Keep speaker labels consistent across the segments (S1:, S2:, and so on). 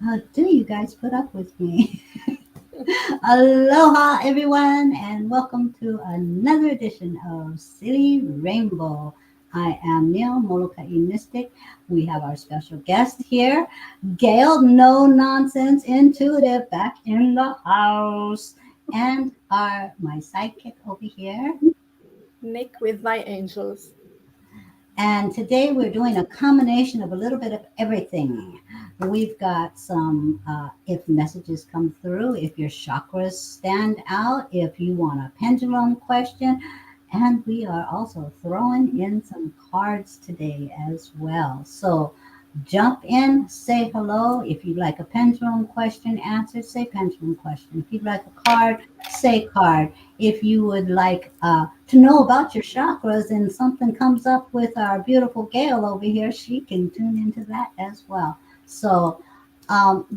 S1: How do you guys put up with me? Aloha, everyone, and welcome to another edition of Silly Rainbow. I am Neil, Molokai Mystic. We have our special guest here, Gail, no nonsense intuitive, back in the house, and my sidekick over here.
S2: Nick with my angels.
S1: And today we're doing a combination of a little bit of everything. We've got some, if messages come through, if your chakras stand out, if you want a pendulum question. And we are also throwing in some cards today as well. So jump in, say hello. If you'd like a pendulum question answered, say pendulum question. If you'd like a card, say card. If you would like to know about your chakras and something comes up with our beautiful Gail over here, she can tune into that as well. So,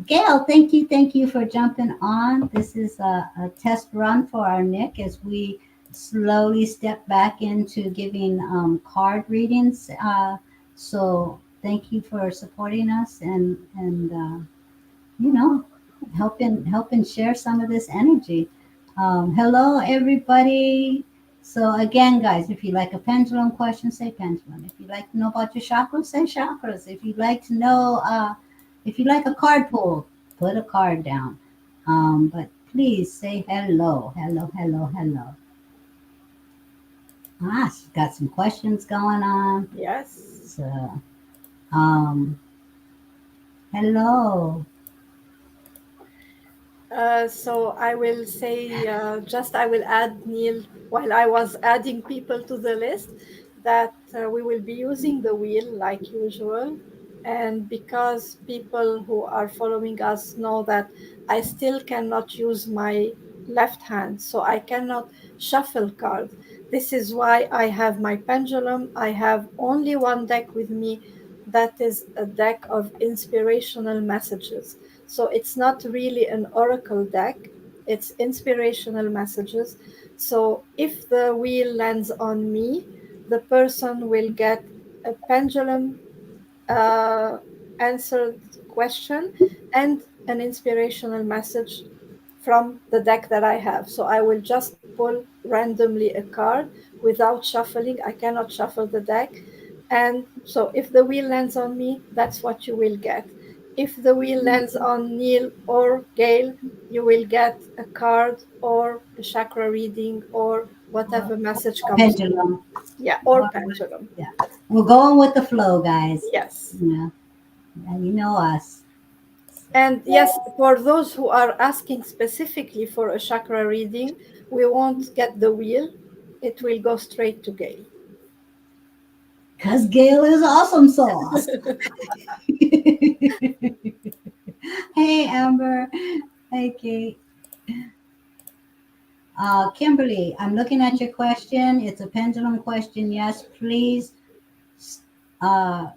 S1: Gail, thank you for jumping on. This is a test run for our Nick as we slowly step back into giving card readings. So, thank you for supporting us and you know, helping share some of this energy. Hello, everybody. So again, guys, if you like a pendulum question, say pendulum. If you'd like to know about your chakras, say chakras. If you'd like to know, if you like a card pull, put a card down. But please say hello, hello, hello, hello. She's got some questions going on.
S2: Yes.
S1: So, um, hello.
S2: So I will say, I will add Neil while I was adding people to the list that we will be using the wheel like usual. And because people who are following us know that I still cannot use my left hand, so I cannot shuffle cards. This is why I have my pendulum. I have only one deck with me, that is a deck of inspirational messages. So it's not really an oracle deck, it's inspirational messages. So if the wheel lands on me, the person will get a pendulum uh, answered question and an inspirational message from the deck that I have. So I will just pull randomly a card without shuffling. I cannot shuffle the deck. And so if the wheel lands on me, that's what you will get. If the wheel lands on Neil or Gail, you will get a card or a chakra reading or whatever message comes through.
S1: Pendulum.
S2: Yeah, or pendulum.
S1: Yeah. We're going with the flow, guys.
S2: Yes.
S1: Yeah. You know us.
S2: And yes, for those who are asking specifically for a chakra reading, we won't get the wheel. It will go straight to Gail.
S1: Because Gail is awesome sauce. Hey, Amber. Hey, Kate. Kimberly, I'm looking at your question. It's a pendulum question. Yes, please uh,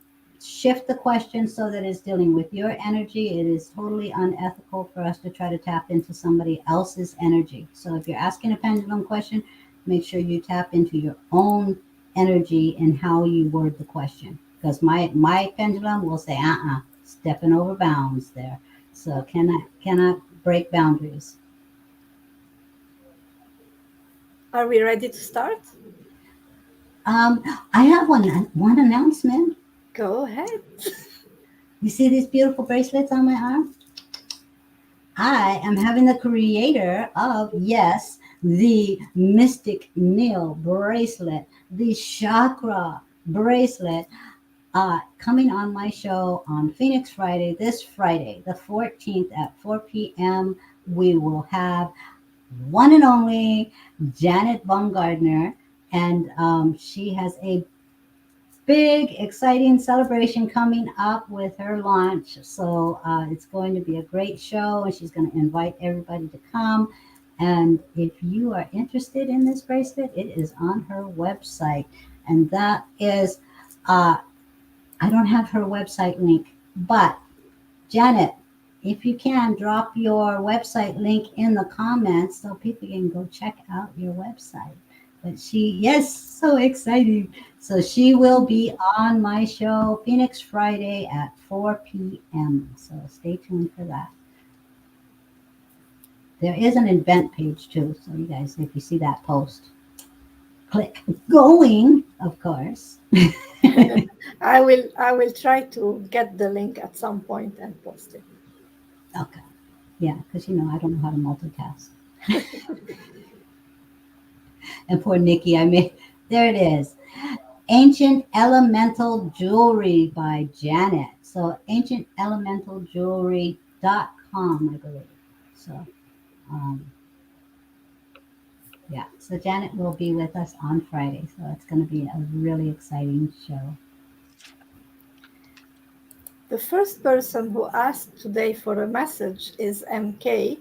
S1: shift the question so that it's dealing with your energy. It is totally unethical for us to try to tap into somebody else's energy. So if you're asking a pendulum question, make sure you tap into your own energy and how you word the question. Because my pendulum will say, stepping over bounds there. So cannot break boundaries.
S2: Are we ready to start?
S1: Um, I have one announcement.
S2: Go ahead.
S1: You see these beautiful bracelets on my arm? I am having the creator of, yes, the Mystic Neel bracelet, the Chakra bracelet, coming on my show on Phoenix Friday, this Friday, the 14th at 4 p.m. We will have one and only Janet Bumgardner, and she has a big, exciting celebration coming up with her launch. So it's going to be a great show, and she's going to invite everybody to come. And if you are interested in this bracelet, it is on her website. And that is, I don't have her website link, but Janet, if you can, drop your website link in the comments so people can go check out your website. But yes, so exciting. So she will be on my show Phoenix Friday at 4 p.m. So stay tuned for that. There is an event page too. So you guys, if you see that post, click going, of course.
S2: I will try to get the link at some point and post it.
S1: Okay. Yeah, because I don't know how to multitask. And poor Nikki, there it is. Ancient Elemental Jewelry by Janet. So ancientelementaljewelry.com, I believe. So, um, yeah. So Janet will be with us on Friday. So it's going to be a really exciting show.
S2: The first person who asked today for a message is MK,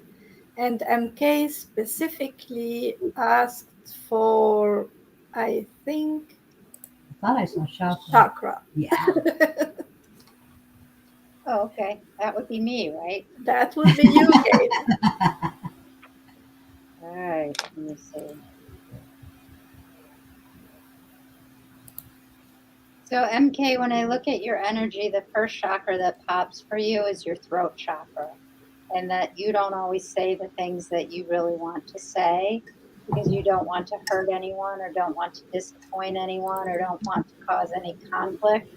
S2: and MK specifically asked for, I think,
S1: I thought I saw Chakra.
S2: chakra.
S1: Yeah.
S3: Oh, okay. That would be me, right?
S2: That would be you, Gail.
S3: All right. Let me see. So, MK, when I look at your energy, the first chakra that pops for you is your throat chakra. And that you don't always say the things that you really want to say because you don't want to hurt anyone or don't want to disappoint anyone or don't want to cause any conflict.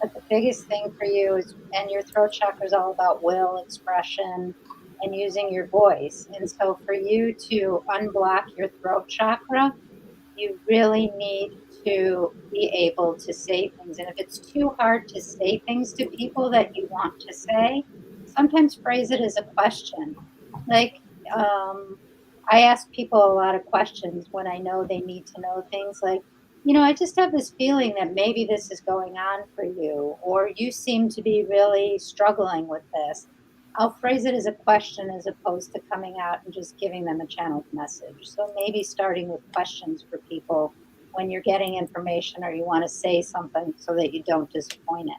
S3: But the biggest thing for you is, and your throat chakra is all about will, expression, and using your voice. And so for you to unblock your throat chakra, you really need to be able to say things. And if it's too hard to say things to people that you want to say, sometimes phrase it as a question. Like, um, I ask people a lot of questions when I know they need to know things like, I just have this feeling that maybe this is going on for you, or you seem to be really struggling with this. I'll phrase it as a question as opposed to coming out and just giving them a channeled message. So maybe starting with questions for people when you're getting information or you want to say something so that you don't disappoint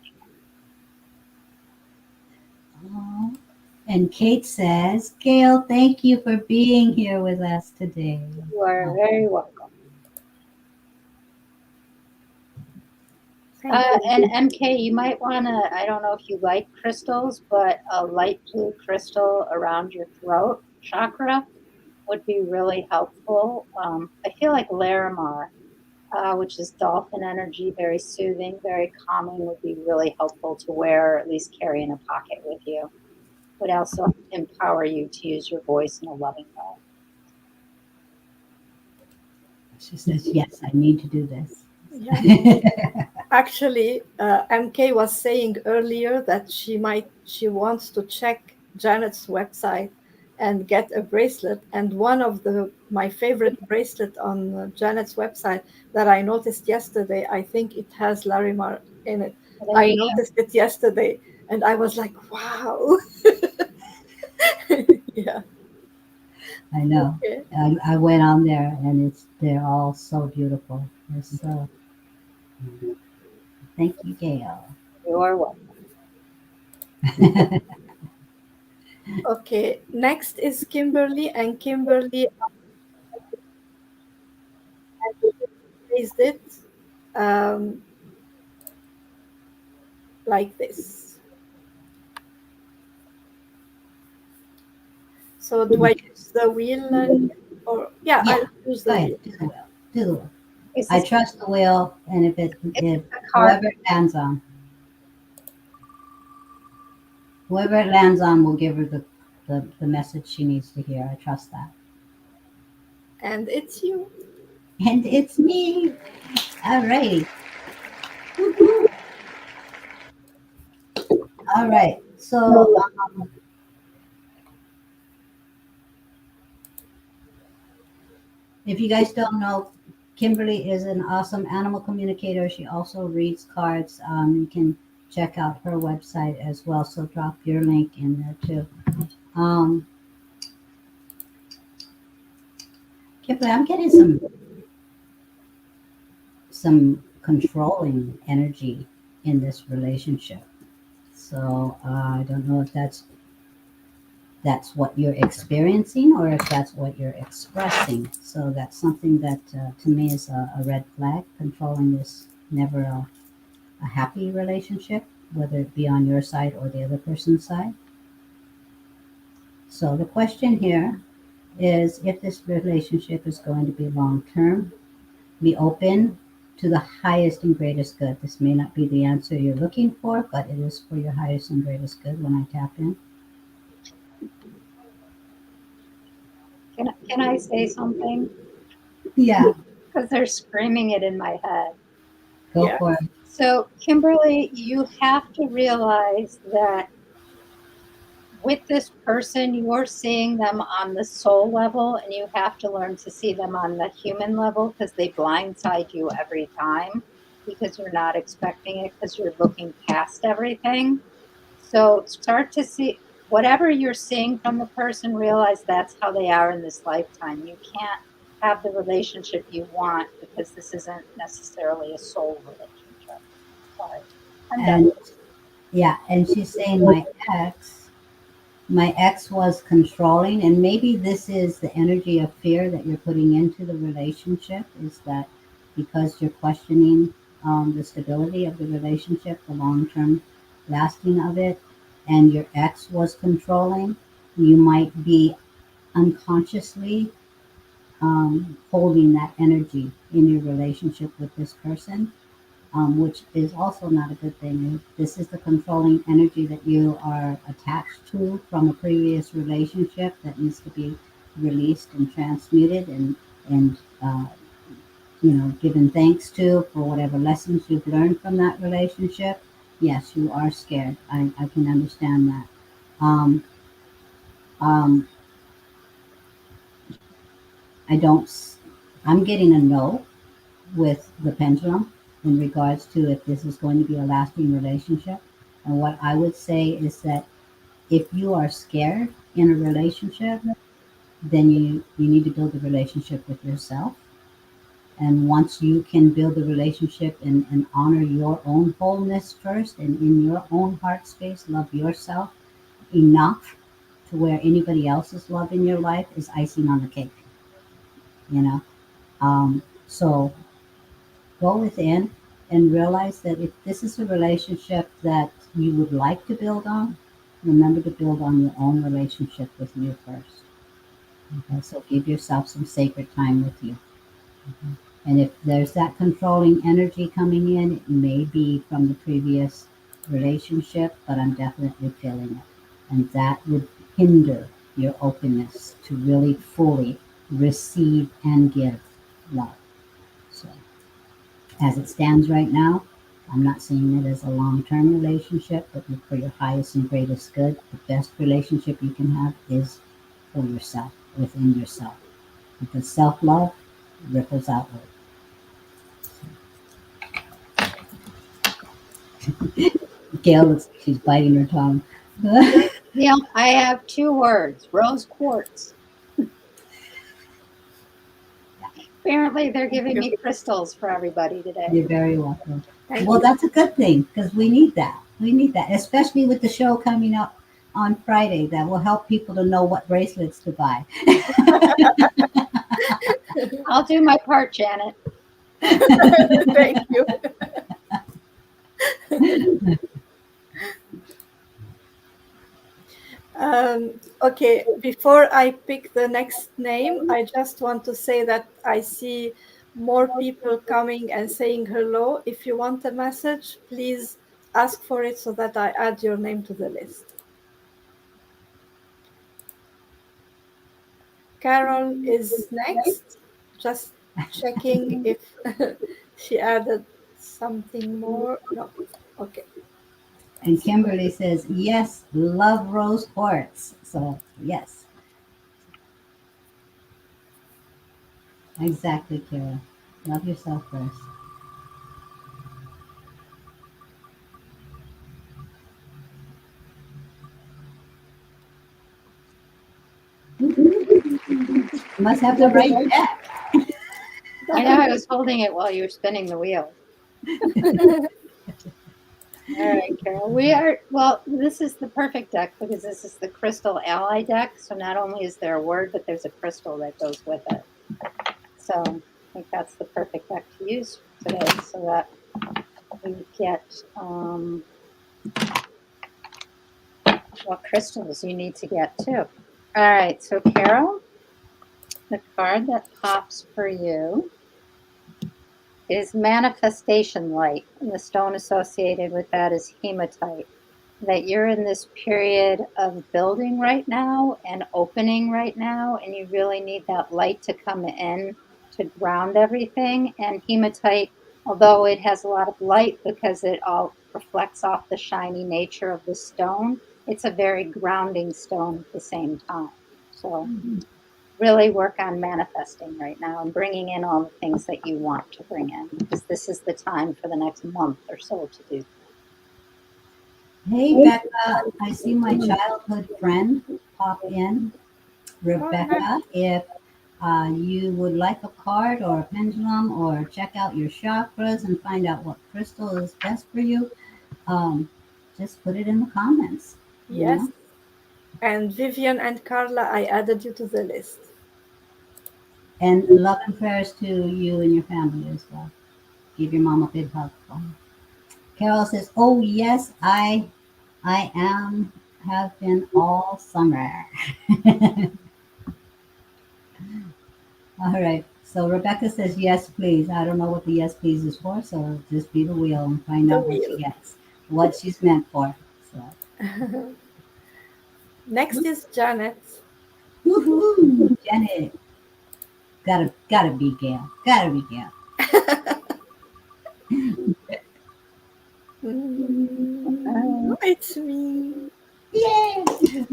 S1: Oh. And Kate says, Gail, thank you for being here with us today.
S3: anyone. You are
S1: Oh,
S3: very welcome.
S2: Thank you.
S3: And MK, you might want to, I don't know if you like crystals, but a light blue crystal around your throat chakra would be really helpful. I feel like Larimar, which is dolphin energy, very soothing, very calming, would be really helpful to wear, or at least carry in a pocket with you. Would also empower you to use your voice in a loving way.
S1: she says, yes, I need to do this.
S2: Yeah. Actually, MK was saying earlier that she wants to check Janet's website and get a bracelet. And one of my favorite bracelet on Janet's website that I noticed yesterday, I think it has Larimar in it.
S3: So there
S2: I
S3: you go.
S2: noticed it yesterday, and I was like, wow. Yeah.
S1: I know.
S2: Okay.
S1: I went on there and they're all so beautiful. They're so, thank you, Gail.
S3: You are welcome.
S2: Okay. Next is Kimberly, and Kimberly raised it um, like this. So do I use the wheel or yeah,
S1: Yeah,
S2: I'll use
S1: go
S2: the
S1: ahead.
S2: wheel.
S1: Do the wheel. Do the wheel.
S3: Is
S1: I
S3: this
S1: trust the wheel, and if
S3: a card?
S1: whoever it lands on will give her the message she needs to hear. I trust that.
S2: And it's you.
S1: And it's me. All righty. All right. So if you guys don't know, Kimberly is an awesome animal communicator. She also reads cards. You can check out her website as well. So drop your link in there too. Um, Kimberly, I'm getting some controlling energy in this relationship. So I don't know if that's that's what you're experiencing or if that's what you're expressing. So that's something that to me is a red flag. Controlling is never a happy relationship, whether it be on your side or the other person's side. So the question here is if this relationship is going to be long term, be open to the highest and greatest good. This may not be the answer you're looking for, but it is for your highest and greatest good when I tap in.
S3: Can I say something?
S1: Yeah,
S3: Because they're screaming it in my head.
S1: go
S2: Yeah.
S1: for it.
S3: So, Kimberly, you have to realize that with this person, you're seeing them on the soul level, and you have to learn to see them on the human level because they blindside you every time because you're not expecting it because you're looking past everything. So, start to see whatever you're seeing from the person, realize that's how they are in this lifetime. You can't have the relationship you want because this isn't necessarily a soul relationship. Sorry. I'm done.
S1: And yeah, and she's saying my ex was controlling, and maybe this is the energy of fear that you're putting into the relationship, is that because you're questioning the stability of the relationship, the long-term lasting of it, and your ex was controlling, you might be unconsciously holding that energy in your relationship with this person, which is also not a good thing. This is the controlling energy that you are attached to from a previous relationship that needs to be released and transmuted and given thanks to for whatever lessons you've learned from that relationship. Yes, you are scared. I can understand that. Um, um, I don't. I'm getting a no with the pendulum in regards to if this is going to be a lasting relationship. And what I would say is that if you are scared in a relationship, then you need to build a relationship with yourself. And once you can build a relationship and honor your own wholeness first and in your own heart space, love yourself enough to where anybody else's love in your life is icing on the cake, you know? So go within and realize that if this is a relationship that you would like to build on, remember to build on your own relationship with you first. Okay, so give yourself some sacred time with you. Okay. And if there's that controlling energy coming in, it may be from the previous relationship, but I'm definitely feeling it. And that would hinder your openness to really fully receive and give love. So as it stands right now, I'm not seeing it as a long term relationship, but for your highest and greatest good, the best relationship you can have is for yourself, within yourself. Because self love ripples outward. Gail looks like she's biting her tongue.
S3: Yeah, I have 2 words: rose quartz. Apparently, they're giving me crystals for everybody today.
S1: You're very welcome.
S2: Thank
S1: Well,
S2: you.
S1: that's a good thing because we need that. We need that, especially with the show coming up on Friday. That will help people to know what bracelets to buy.
S3: I'll do my part, Janet.
S2: Thank you. Okay, before I pick the next name, I just want to say that I see more people coming and saying hello. If you want a message, please ask for it so that I add your name to the list. Carol is next. Just checking if she added something more. No. Okay.
S1: And Kimberly says, yes, love rose quartz. So, yes, exactly, Kira. Love yourself first. You must have the right deck.
S3: I know I was holding it while you were spinning the wheel. All right, Carol. We are, well, this is the perfect deck because this is the crystal ally deck. So not only is there a word, but there's a crystal that goes with it. So I think that's the perfect deck to use today so that we get what crystals you need to get too. All right, so Carol, the card that pops for you is manifestation light, and the stone associated with that is hematite. That you're in this period of building right now and opening right now, and you really need that light to come in to ground everything. And hematite, although it has a lot of light because it all reflects off the shiny nature of the stone, it's a very grounding stone at the same time. So really work on manifesting right now and bringing in all the things that you want to bring in, because this is the time for the next month or so to do.
S1: Hey, Becca, I see my childhood friend pop in.
S2: Oh, hi.
S1: Rebecca, if you would like a card or a pendulum or check out your chakras and find out what crystal is best for you, um, just put it in the comments, you
S2: Yes.
S1: know?
S2: And Vivian and Carla, I added you to the list.
S1: And love and prayers to you and your family as well. Give your mom a big hug. Carol says, "Oh yes, I am have been all summer." All right. So Rebecca says, "Yes, please." I don't know what the yes, please is for, so just be the wheel and find
S2: The
S1: out what she
S2: wheel.
S1: gets, what she's meant for. So,
S2: Next is Janet.
S1: woohoo, Janet, gotta be Gail, gotta be Gail.
S2: No, it's me.
S1: Yay!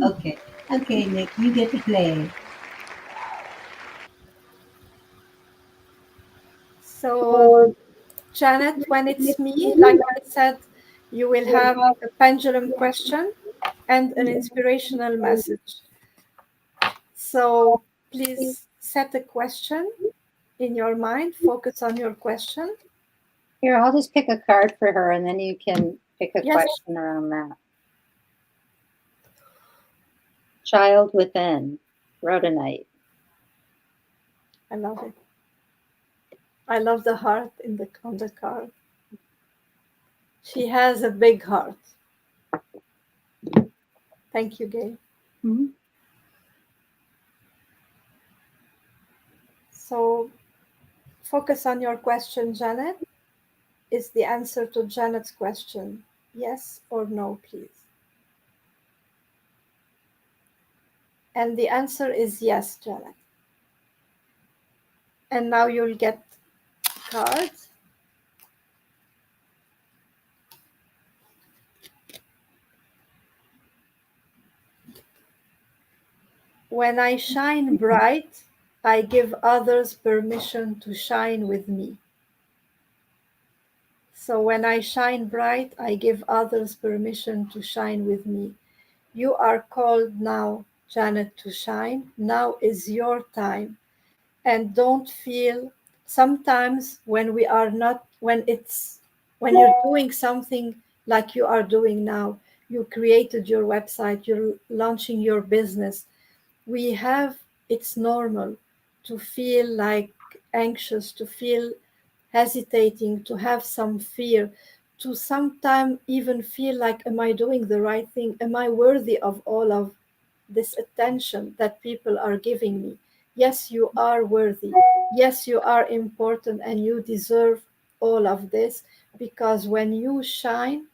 S1: Okay, okay, Nick, you get to play.
S2: So, Janet, when it's me, like I said, you will have a pendulum question and an inspirational message. So, please set a question in your mind, focus on your question.
S3: Here, I'll just pick a card for her and then you can pick a
S2: Yes,
S3: question around that. Child within, rhodonite.
S2: I love it. I love the heart on the card. She has a big heart. Thank you, Gail.
S3: Mm-hmm.
S2: So, focus on your question, Janet. Is the answer to Janet's question yes or no, please? And the answer is yes, Janet. And now you'll get cards. When I shine bright, I give others permission to shine with me. So when I shine bright, I give others permission to shine with me. You are called now, Janet, to shine. Now is your time. And don't feel sometimes when we are not, when you're doing something like you are doing now, you created your website, you're launching your business. We have, it's normal to feel like anxious, to feel hesitating, to have some fear, to sometimes even feel like, am I doing the right thing? Am I worthy of all of this attention that people are giving me? Yes, you are worthy. Yes, you are important and you deserve all of this, because when you shine,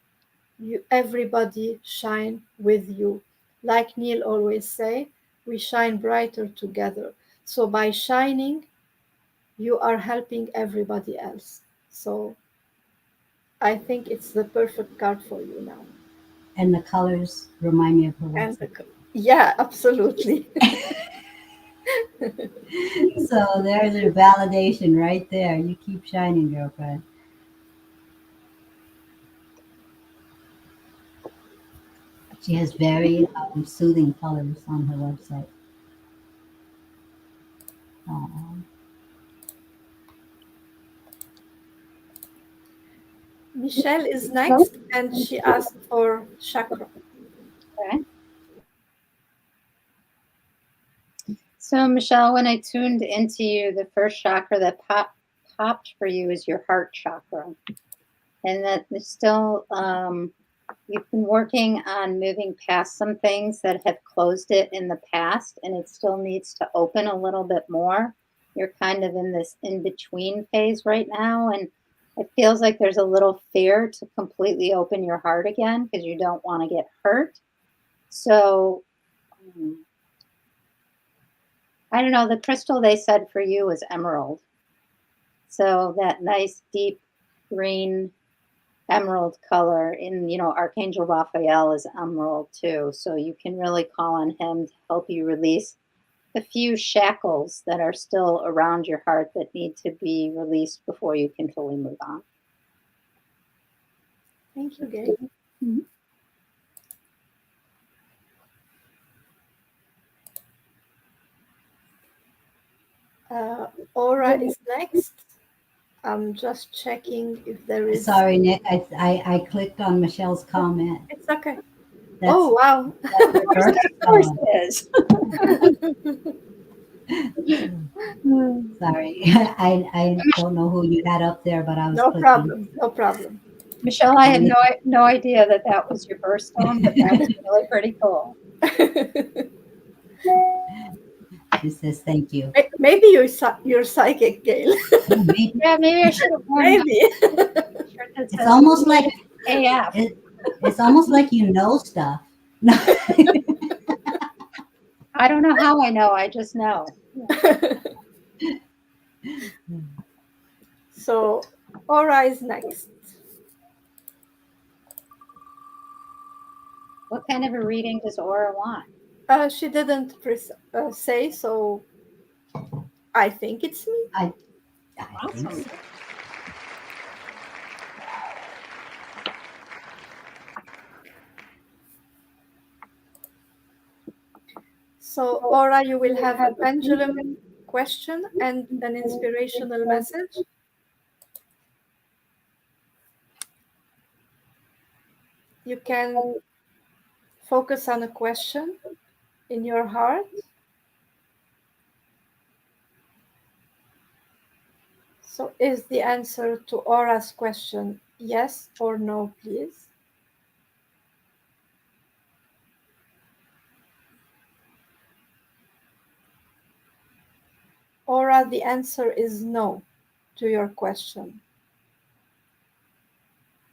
S2: you everybody shine with you. Like Neil always say, we shine brighter together. So by shining, you are helping everybody else. So I think it's the perfect card for you now.
S1: And the colors remind me of her
S2: And
S1: website.
S2: yeah, absolutely.
S1: So there's your validation right there. You keep shining, girlfriend. She has very soothing colors on her website. Aw.
S2: Michelle is next, and she asked for chakra.
S3: Okay. So, Michelle, when I tuned into you, the first chakra that popped for you is your heart chakra. And that is still, you've been working on moving past some things that have closed it in the past, and it still needs to open a little bit more. You're kind of in this in-between phase right now, and it feels like there's a little fear to completely open your heart again because you don't want to get hurt. So, I don't know, the crystal they said for you was emerald. So that nice deep green emerald color in, Archangel Raphael is emerald too. So you can really call on him to help you release the few shackles that are still around your heart that need to be released before you can fully move on.
S2: Thank you, Gail.
S3: Mm-hmm.
S2: Aura is next. I'm just checking if there is.
S1: Sorry, Nick. I clicked on Michelle's comment.
S2: It's okay.
S1: That's,
S2: Oh, wow.
S1: that's the first
S3: Of course it is.
S1: Sorry. I don't know who you had up there, but I was
S2: No
S1: clicking.
S2: problem. No problem.
S3: Michelle, I had no idea that was your birthstone, but that's really pretty cool.
S1: She says thank you.
S2: Maybe you're psychic, Gail.
S1: Maybe.
S3: Yeah, maybe I should have worn
S2: Maybe.
S1: It's almost like
S3: AF.
S1: it's almost like you know stuff.
S3: I don't know how I know. I just know.
S2: So, Aura is next.
S3: What kind of a reading does Aura want?
S2: She didn't say, so I think it's me.
S1: I
S3: Awesome.
S1: think so.
S2: So, Aura, you will have a pendulum question and an inspirational message. You can focus on a question in your heart. So, is the answer to Aura's question yes or no, please? Aura, the answer is no to your question.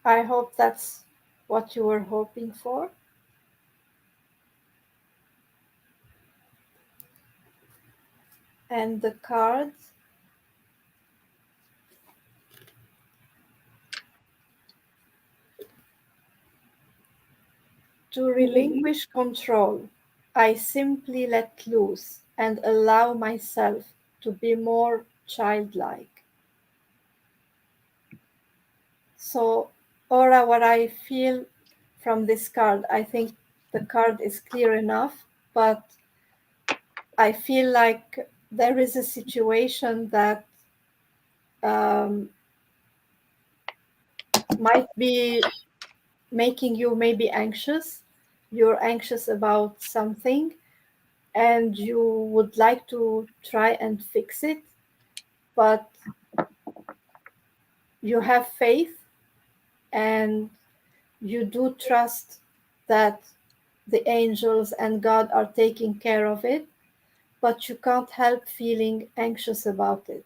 S2: I hope that's what you were hoping for. And the cards. To relinquish control, I simply let loose and allow myself to be more childlike. So, Aura, what I feel from this card, I think the card is clear enough, but I feel like there is a situation that might be making you maybe anxious. You're anxious about something and you would like to try and fix it, but you have faith and you do trust that the angels and God are taking care of it, but you can't help feeling anxious about it.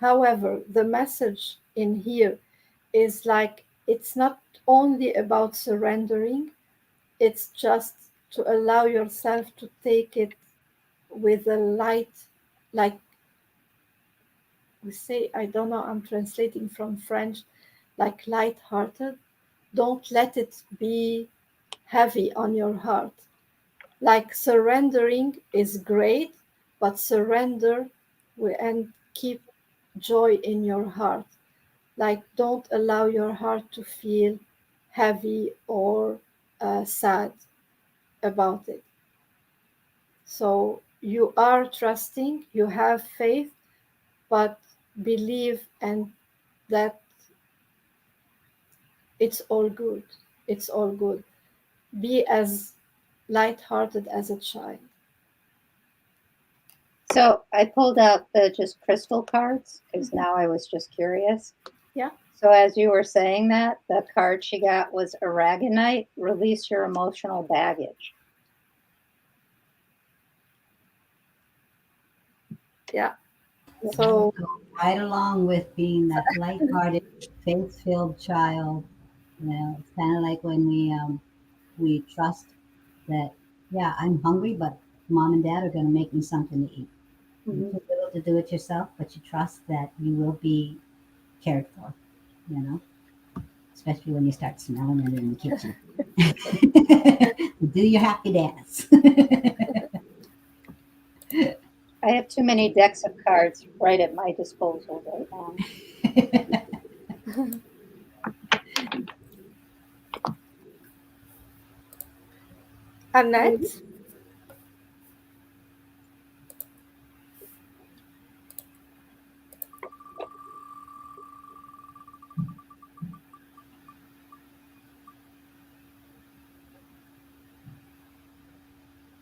S2: However, the message in here is like it's not only about surrendering, it's just to allow yourself to take it with a light, like we say, I don't know, I'm translating from French, like light-hearted. Don't let it be heavy on your heart. Like surrendering is great, but surrender and keep joy in your heart. Like don't allow your heart to feel heavy or sad about it. So you are trusting, you have faith, but believe and that it's all good. It's all good. Be as light-hearted as a child.
S3: So I pulled out the just crystal cards because now I was just curious.
S2: Yeah.
S3: So as you were saying that, the card she got was Aragonite, release your emotional baggage.
S2: Yeah.
S1: That
S2: So
S1: goes right along with being that light-hearted, faith-filled child. It's kind of like when we trust that, yeah, I'm hungry, but mom and dad are going to make me something to eat. You're
S3: Mhm.
S1: too little to do it yourself, but you trust that you will be cared for, you know, especially when you start smelling it in the kitchen. Do your happy dance.
S3: I have too many decks of cards right at my disposal right now.
S2: Annette,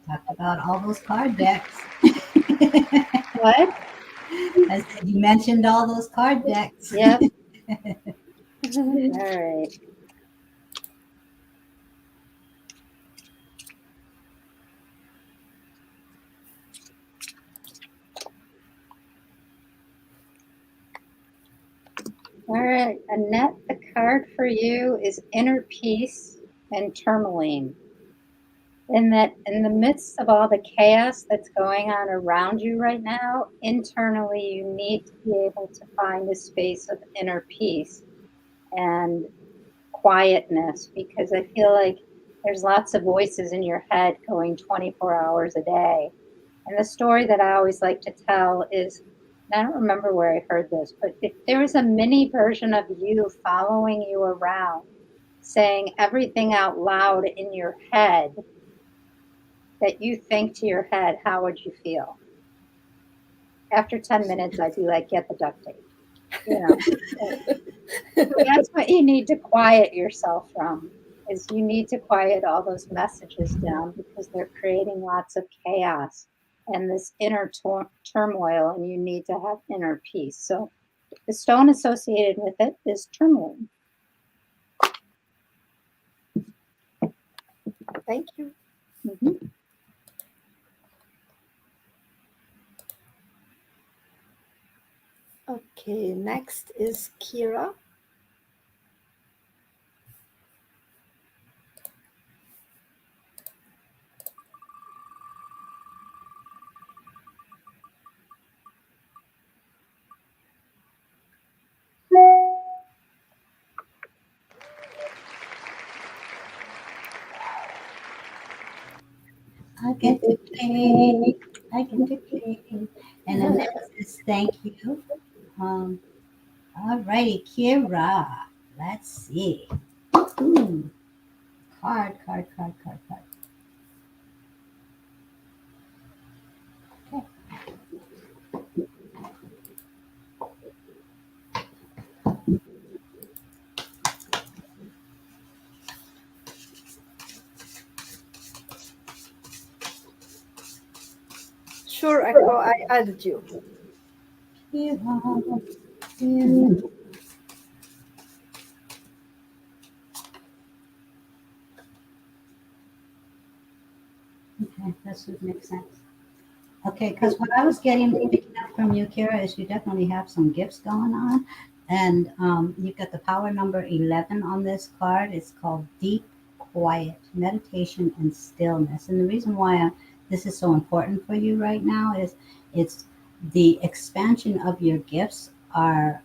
S1: Talked about all those card decks.
S3: What?
S1: I said you mentioned all those card decks.
S3: Yep. All right. All right, Annette, the card for you is inner peace and tourmaline. In that, in the midst of all the chaos that's going on around you right now, internally, you need to be able to find a space of inner peace and quietness because I feel like there's lots of voices in your head going 24 hours a day. And the story that I always like to tell is, and I don't remember where I heard this, but if there was a mini version of you following you around, saying everything out loud in your head that you think to your head, how would you feel? After 10 minutes, I'd be like, get the duct tape. You know, so that's what you need to quiet yourself from is you need to quiet all those messages down because they're creating lots of chaos and this inner turmoil, and you need to have inner peace. So the stone associated with it is tourmaline.
S2: thank you.
S3: Mhm.
S2: Okay, next is Kira.
S1: I get to play. I get to play. And Annette says, thank you. Um, all righty, Kira. Let's see. Ooh, card. Okay.
S2: Sure, Echo, I added you.
S1: Kira, Kira. Okay, that should make sense. Okay, because what I was picking up from you, Kira, is you definitely have some gifts going on. And you've got the power number 11 on this card. It's called Deep Quiet, Meditation and Stillness. And the reason why this is so important for you right now is it's the expansion of your gifts are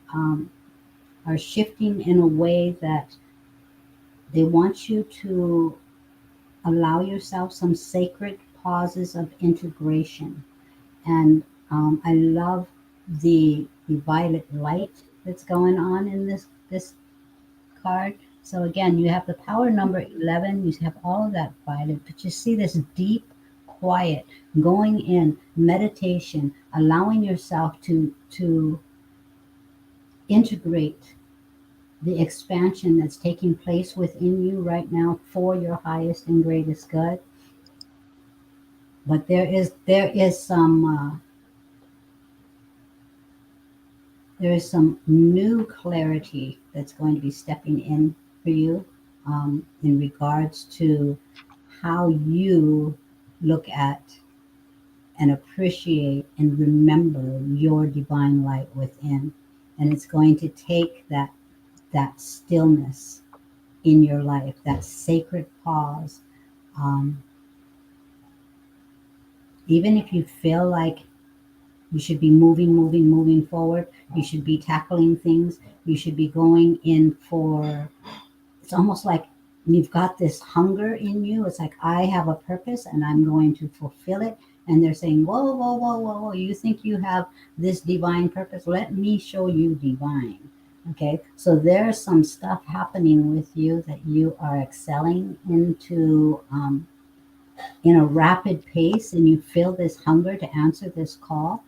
S1: shifting in a way that they want you to allow yourself some sacred pauses of integration. And I love the violet light that's going on in this card. So again, you have the power number 11. You have all of that violet, but you see this deep quiet going in meditation, allowing yourself to integrate the expansion that's taking place within you right now for your highest and greatest good. But there is some new clarity that's going to be stepping in for you, in regards to how you look at and appreciate and remember your divine light within. And it's going to take that stillness in your life, that sacred pause. Um, Even if you feel like you should be moving forward, you should be tackling things, you should be going in for, it's almost like you've got this hunger in you. It's like, I have a purpose and I'm going to fulfill it. And they're saying, whoa, whoa, whoa, whoa, whoa, you think you have this divine purpose? Let me show you divine. Okay, so there's some stuff happening with you that you are excelling into, in a rapid pace, and you feel this hunger to answer this call.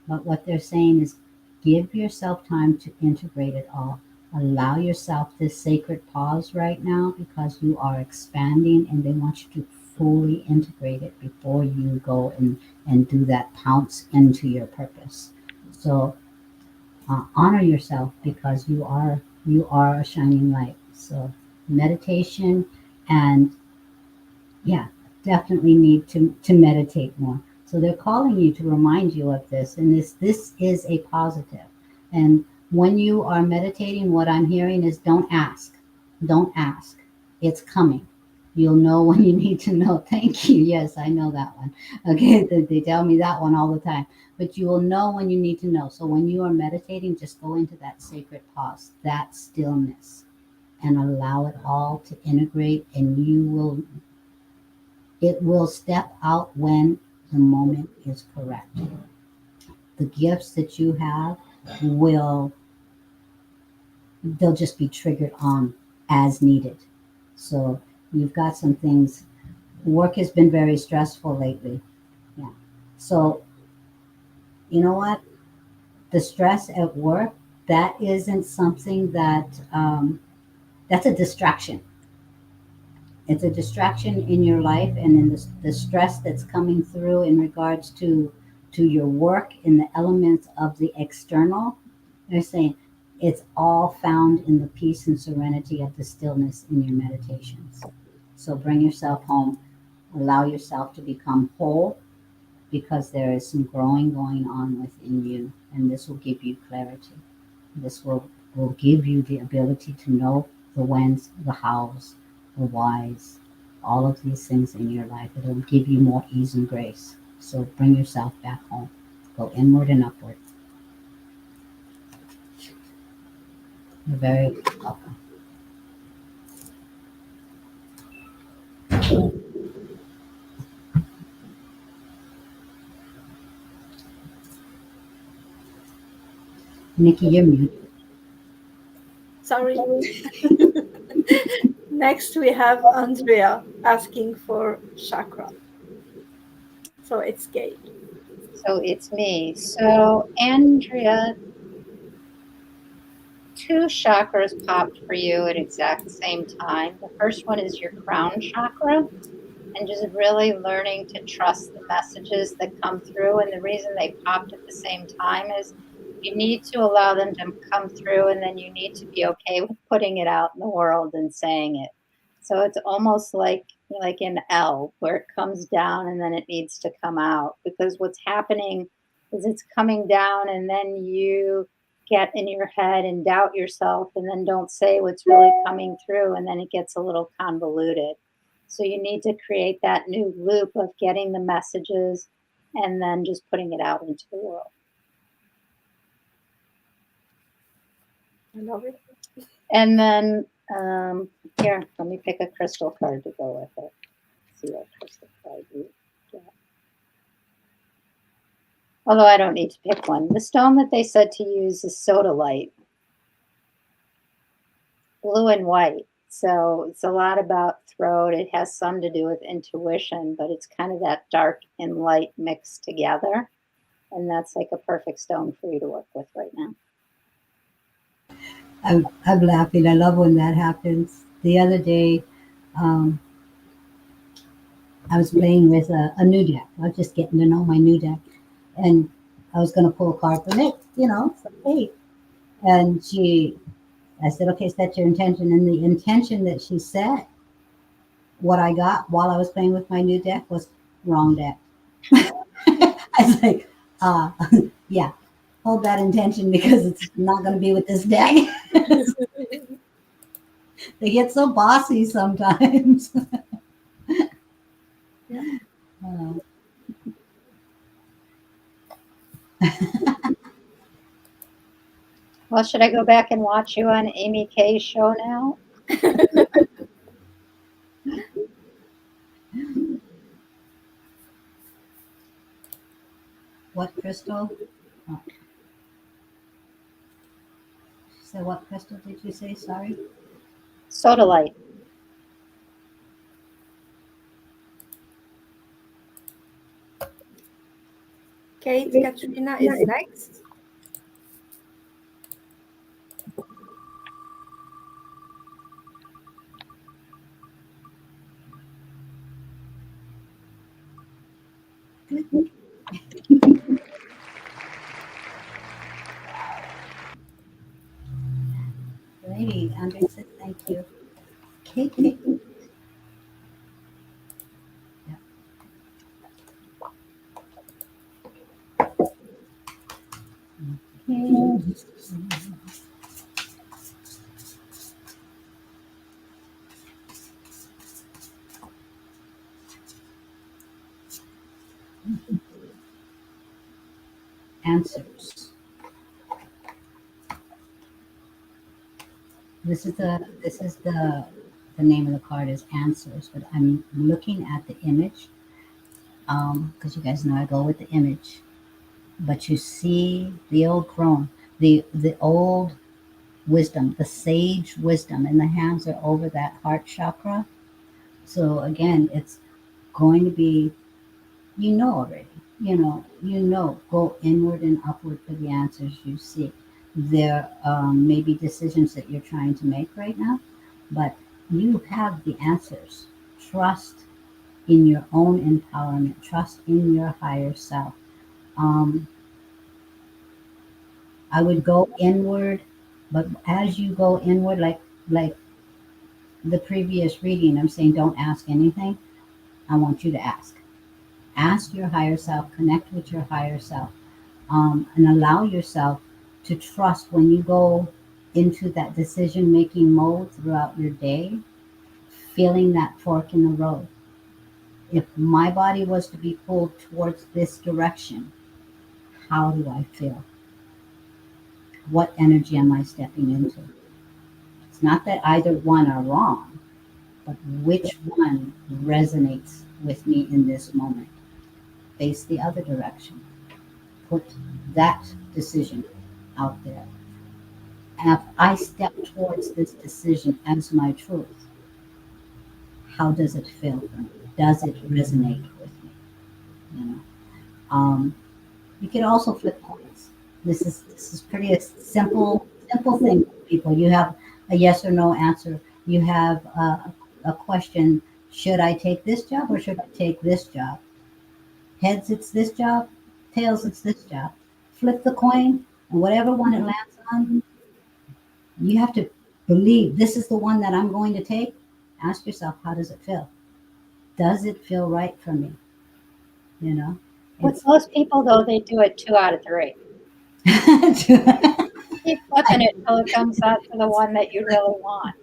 S1: But what they're saying is, give yourself time to integrate it all. Allow yourself this sacred pause right now, because you are expanding and they want you to fully integrate it before you go and do that pounce into your purpose. So honor yourself, because you are a shining light. So meditation, and yeah, definitely need to meditate more. So they're calling you to remind you of this, and this is a positive. And when you are meditating, what I'm hearing is, don't ask. Don't ask. It's coming. You'll know when you need to know. Thank you. Yes, I know that one. Okay, they tell me that one all the time. But you will know when you need to know. So when you are meditating, just go into that sacred pause, that stillness, and allow it all to integrate, and it will step out when the moment is correct. The gifts that you have will, they'll just be triggered on as needed. So you've got some things. Work has been very stressful lately. Yeah. So you know what? The stress at work, that isn't something that's a distraction. It's a distraction in your life, and in the stress that's coming through in regards to your work in the elements of the external. They're saying it's all found in the peace and serenity of the stillness in your meditations. So bring yourself home, allow yourself to become whole, because there is some growing going on within you, and this will give you clarity. This will give you the ability to know the whens, the hows, the whys, all of these things in your life. It will give you more ease and grace. So bring yourself back home. Go inward and upward. You're very welcome. Nikki, you're muted.
S2: Sorry. Next, we have Andrea asking for chakra. So it's Gail.
S3: So it's me. So Andrea, two chakras popped for you at exact same time. The first one is your crown chakra, and just really learning to trust the messages that come through. And the reason they popped at the same time is you need to allow them to come through, and then you need to be okay with putting it out in the world and saying it. So it's almost like an L, where it comes down and then it needs to come out, because what's happening is it's coming down, and then you get in your head and doubt yourself, and then don't say what's really coming through, and then it gets a little convoluted. So you need to create that new loop of getting the messages and then just putting it out into the world.
S2: I love it.
S3: And then here, let me pick a crystal card to go with it. See what crystal card you get. Although I don't need to pick one. The stone that they said to use is sodalite, blue and white. So it's a lot about throat. It has some to do with intuition, but it's kind of that dark and light mixed together. And that's like a perfect stone for you to work with right now.
S1: I'm laughing. I love when that happens. The other day, um, I was playing with a new deck. I was just getting to know my new deck, and I was going to pull a card for Nick, for hey. And I said, okay, set your intention. And the intention that she set, what I got while I was playing with my new deck was wrong deck. I was like, uh, yeah, hold that intention because it's not going to be with this deck. They get so bossy sometimes.
S2: Yeah.
S1: Uh,
S3: Well, should I go back and watch you on Amy K's show now?
S1: what crystal? Oh, so what crystal did you say? Sorry.
S3: Soda light.
S2: Kate Katrina is next.
S1: Lady, Andre said thank you. Kate, Kate. Yeah. Okay. Answers. This is the name of the card is answers, but I'm looking at the image because you guys know I go with the image. But you see the old crone, the old wisdom, the sage wisdom, and the hands are over that heart chakra. So again, it's going to be already. Go inward and upward for the answers you seek. There may be decisions that you're trying to make right now, but you have the answers. Trust in your own empowerment, trust in your higher self. Um, I would go inward, but as you go inward, like the previous reading, I'm saying don't ask anything. I want you to ask. Ask your higher self, connect with your higher self, and allow yourself to trust when you go into that decision making mode throughout your day, feeling that fork in the road. If my body was to be pulled towards this direction, how do I feel? What energy am I stepping into? It's not that either one are wrong, but which one resonates with me in this moment? Face the other direction. Put that decision out there. And if I step towards this decision as my truth, how does it feel for me? Does it resonate with me? You know, um, you can also flip coins. This is pretty a simple thing, people. You have a yes or no answer. You have a question: should I take this job or should I take this job? Heads, it's this job. Tails, it's this job. Flip the coin, and whatever one it lands on, you have to believe this is the one that I'm going to take. Ask yourself, how does it feel? Does it feel right for me? You know,
S3: With
S1: it's
S3: most people, though, they do it 2 out of 3. Keep flipping it till it comes out to the one that you really want.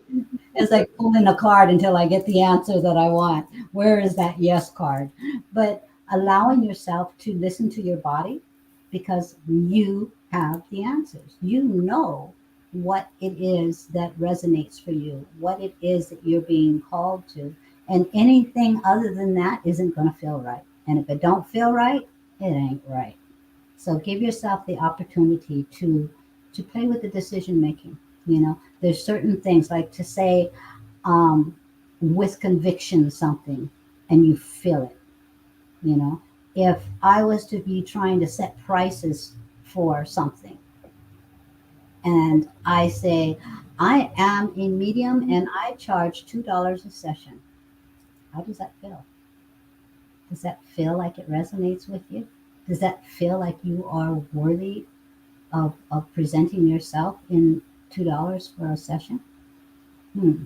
S1: it's like pulling a card until I get the answer that I want. Where is that yes card? But allowing yourself to listen to your body because you have the answers. You know what it is that resonates for you, what it is that you're being called to. And anything other than that isn't going to feel right. And if it don't feel right, it ain't right. So give yourself the opportunity to play with the decision making. There's certain things like to say um, with conviction something, and you feel it. You know, if I was to be trying to set prices for something, and I say, I am a medium and I charge $2 a session. How does that feel? Does that feel like it resonates with you? Does that feel like you are worthy of presenting yourself in $2 for a session? Hmm.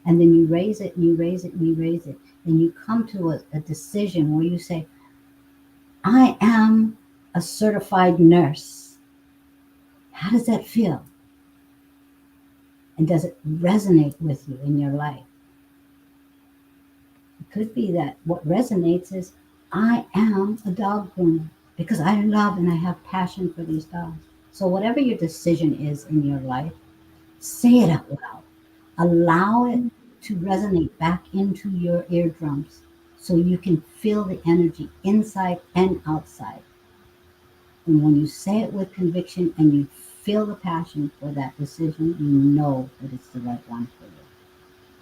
S1: And then you raise it and you raise it and you raise it. And you come to a decision where you say, I am a certified nurse. How does that feel? And does it resonate with you in your life? It could be that what resonates is, I am a dog groomer because I love and I have passion for these dogs. So, whatever your decision is in your life, say it out loud. Allow it to resonate back into your eardrums so you can feel the energy inside and outside. And when you say it with conviction and you feel the passion for that decision, you know that it's the right one for you.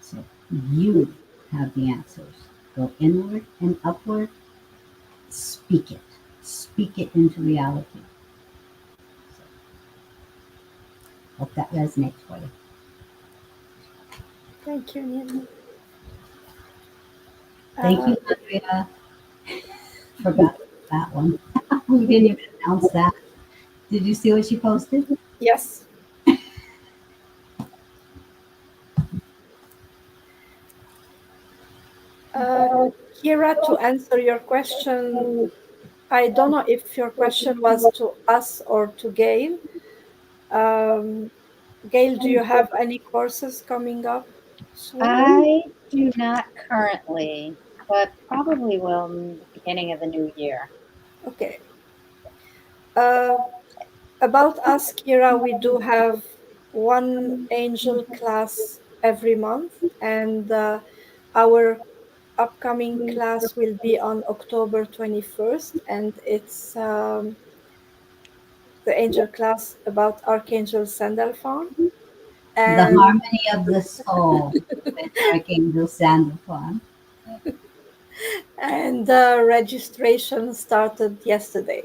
S1: So you have the answers. Go inward and upward. Speak it. Speak it into reality. So, hope that resonates for you.
S2: Thank you, Neil.
S1: Thank
S2: Uh,
S1: you, Andrea. Forgot that one. We didn't even announce that. Did you see what she posted?
S2: yes. Uh, Kira, to answer your question, I don't know if your question was to us or to Gail. Um, Gail, do you have any courses coming up soon?
S3: I do not currently, but probably will in the beginning of the new year.
S2: Okay. Uh, about us, Kira, we do have one angel class every month, and our upcoming class will be on October 21st, and it's the angel class about Archangel Sandalphon.
S1: The
S2: And
S1: Harmony of the Soul with Archangel Sandalphon.
S2: registration started yesterday.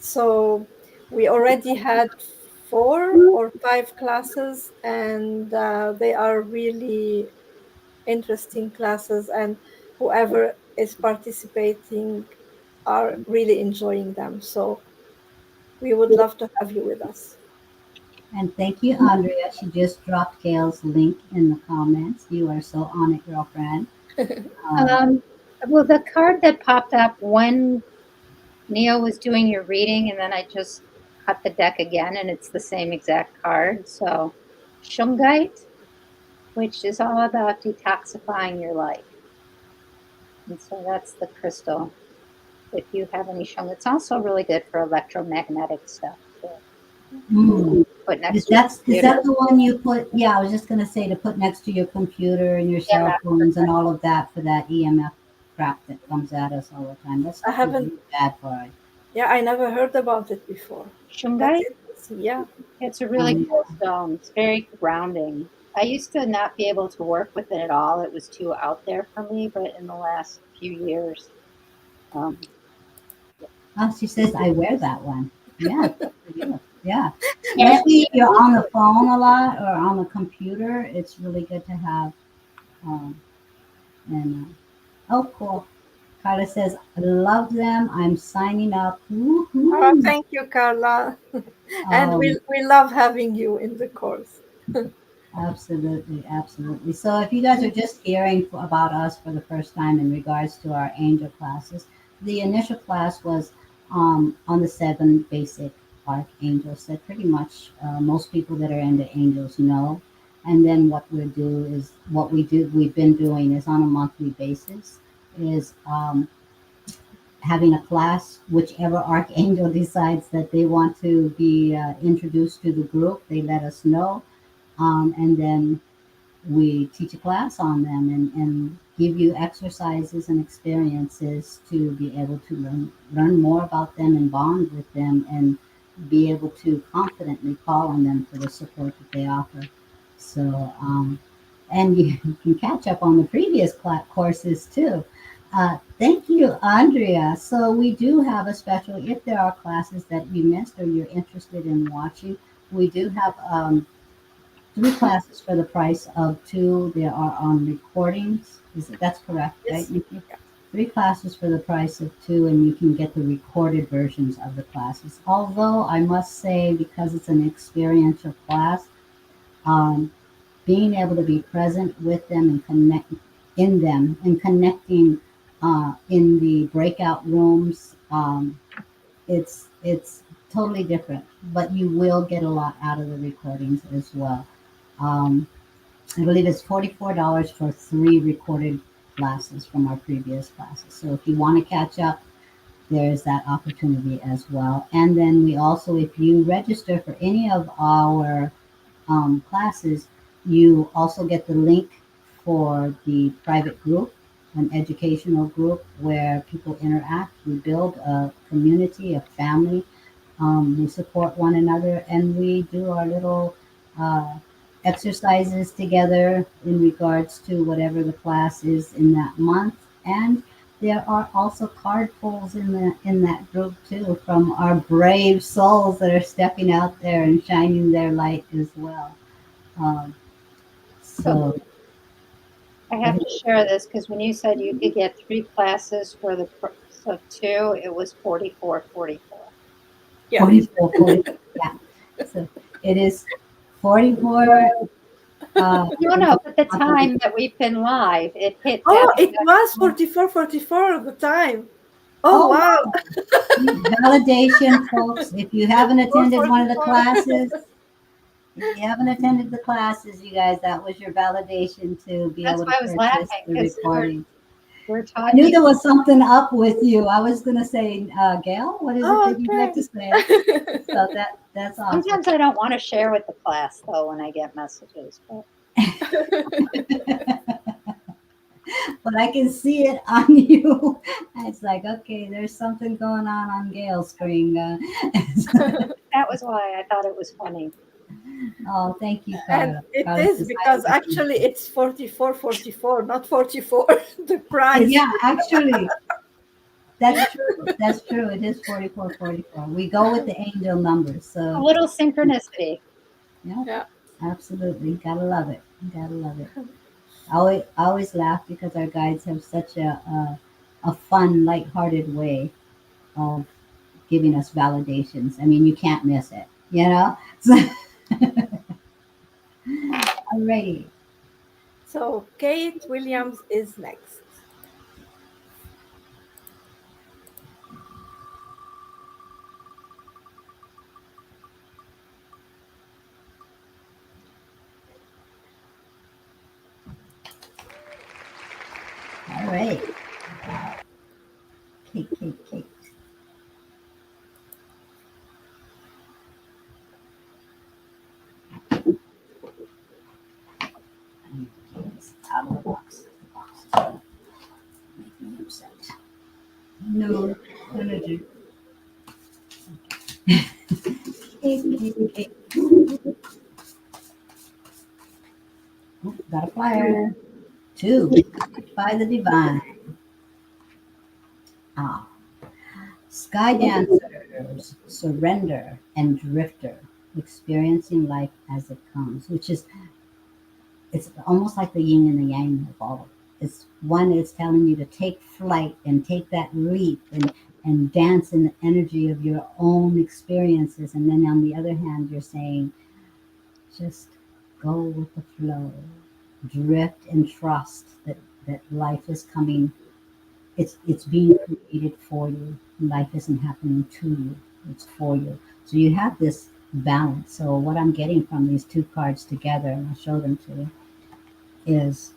S2: So we already had 4 or 5 classes, and they are really interesting classes, and whoever is participating are really enjoying them. So we would love to have you with us.
S1: And thank you, Andrea. She just dropped Gail's link in the comments. You are so on it, girlfriend. Um,
S3: Um, well, the card that popped up when Neil was doing your reading, and then I just cut the deck again, and it's the same exact card. So, Shungite, which is all about detoxifying your life. And so that's the crystal. If you have any shung, it's also really good for electromagnetic stuff
S1: mm.
S3: to put
S1: Is
S3: next to your
S1: that
S3: computer.
S1: the one you put? Yeah, I was just gonna say to put next to your computer and your cell
S3: Yeah,
S1: phones and all of that for that EMF crap that comes at us all the time. That
S2: I
S1: stuff is
S2: haven't,
S1: really bad for us.
S2: yeah, I never heard about it before. That's
S3: shungite.
S2: interesting. Yeah.
S3: It's a really
S1: Um,
S3: cool stone. It's very grounding. I used to not be able to work with it at all. It was too out there for me, but in the last few years, um,
S1: oh, she says I wear that one. Yeah, good for you. Yeah,
S3: and
S1: especially if you're on the phone a lot or on the computer, it's really good to have. Um, and oh, cool. Carla says, I love them. I'm signing up.
S2: Oh,
S1: Woohoo.
S2: thank you, Carla. And
S1: Um,
S2: we love having you in the course.
S1: absolutely, absolutely. So, if you guys are just hearing about us for the first time in regards to our angel classes, the initial class was on the 7 basic archangels that pretty much most people that are into angels know. And then what we've been doing is on a monthly basis is having a class, whichever archangel decides that they want to be introduced to the group, they let us know. And then we teach a class on them and give you exercises and experiences to be able to learn more about them and bond with them and be able to confidently call on them for the support that they offer. So, and you can catch up on the previous courses too. Thank you, Andrea. So we do have a special, if there are classes that you missed or you're interested in watching, we do have 3 classes for the price of two. There are on recordings. That's correct, right,
S2: Yes.
S1: Nikki?
S2: Yeah.
S1: 3 classes for the price of two, and you can get the recorded versions of the classes. Although I must say, because it's an experiential class, um, being able to be present with them and connect in them and connecting in the breakout rooms, it's totally different. But you will get a lot out of the recordings as well. Um, I believe it's $44 for 3 recorded classes from our previous classes. So if you want to catch up, there's that opportunity as well. And then we also, if you register for any of our classes, you also get the link for the private group, an educational group where people interact. We build a community, a family. We support one another, and we do our little uh, exercises together in regards to whatever the class is in that month. And there are also card pulls in that group too, from our brave souls that are stepping out there and shining their light as well. Um,
S3: So
S1: so
S3: I have to share this because when you said you could get 3 classes for the price of two, it was 44.44.
S2: Yeah.
S1: 44, 40, yeah. So it is 44.
S3: No, no, but the time that we've been live, it hit that
S2: Oh, it
S3: exact
S2: was
S3: time.
S2: 44 at the time. Oh,
S1: Oh,
S2: wow.
S1: wow. Validation, folks. If you haven't attended one of the
S2: 444.
S1: classes, if you haven't attended the classes, you guys, that was your validation to be
S3: That's
S1: able to
S3: why I was
S1: purchase
S3: laughing
S1: the
S3: because
S1: recording.
S3: we're
S1: I knew
S3: talking.
S1: there was something up with you. I was going to say, Gail, what is it
S2: Oh,
S1: that you'd like to say?
S2: okay.
S1: So that's awesome.
S3: Sometimes I don't want to share with the class though when I get messages. But
S1: But I can see it on you. It's like, okay, there's something going on Gail's screen.
S3: that was why I thought it was funny.
S1: Oh, thank you,
S2: And
S1: Carla.
S2: it
S1: Carla
S2: is
S1: says,
S2: because actually it's 44, not 44, the price.
S1: yeah, actually, that's true. That's true. It is 4444. We go with the angel numbers.
S3: A
S1: So,
S3: little synchronicity.
S1: yeah,
S2: Yeah.
S1: absolutely. Gotta love it. Gotta love it. I always laugh because our guides have such a fun, lighthearted way of giving us validations. I mean, you can't miss it, you know? So, alrighty.
S2: So Kate Williams is next.
S1: All right. Kate, Kate, Kate. It's out of the box. The box is making me upset. No energy. Kate, Kate, Kate. Oh, got a flyer. Two. By the divine. Ah. Sky dancers, surrender, and drifter, experiencing life as it comes, which is, it's almost like the yin and the yang of all of it. It's one is telling you to take flight and take that leap and dance in the energy of your own experiences. And then on the other hand, you're saying, just go with the flow, drift and trust that life is coming. It's being created for you. Life isn't happening to you. It's for you. So you have this balance. So what I'm getting from these two cards together, and I'll show them to you, is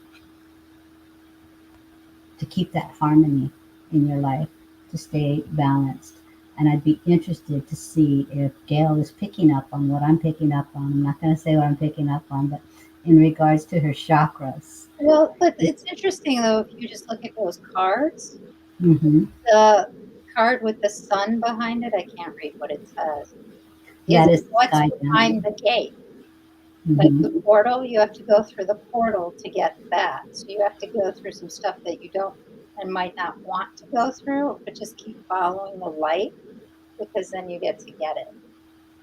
S1: to keep that harmony in your life, to stay balanced. And I'd be interested to see if Gail is picking up on what I'm picking up on. I'm not going to say what I'm picking up on, but in regards to her chakras.
S3: Well, but it's interesting though if you just look at those cards.
S1: Hmm.
S3: The card with the sun behind it, I can't read what it says. Is
S1: That is the
S3: what's
S1: sky
S3: behind
S1: dancer.
S3: the gate? Like
S1: Hmm.
S3: the portal, you have to go through the portal to get that. So you have to go through some stuff that you don't and might not want to go through, but just keep following the light because then you get to get it.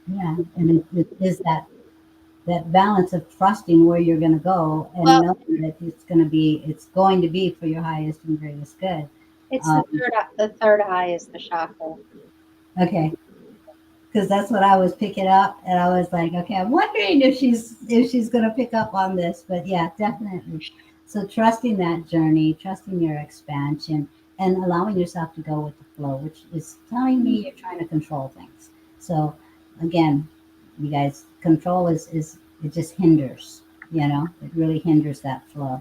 S1: Yeah, and it is that balance of trusting where you're going to go and
S3: Well,
S1: knowing that it's going to be for your highest and greatest good.
S3: it's
S1: Um,
S3: the third eye is the chakra.
S1: okay, because that's what I was picking up, and I was like, okay, I'm wondering if she's going to pick up on this, but yeah, definitely. So trusting that journey, trusting your expansion, and allowing yourself to go with the flow, which is telling me you're trying to control things. So again, you guys, control is it just hinders, it really hinders that flow.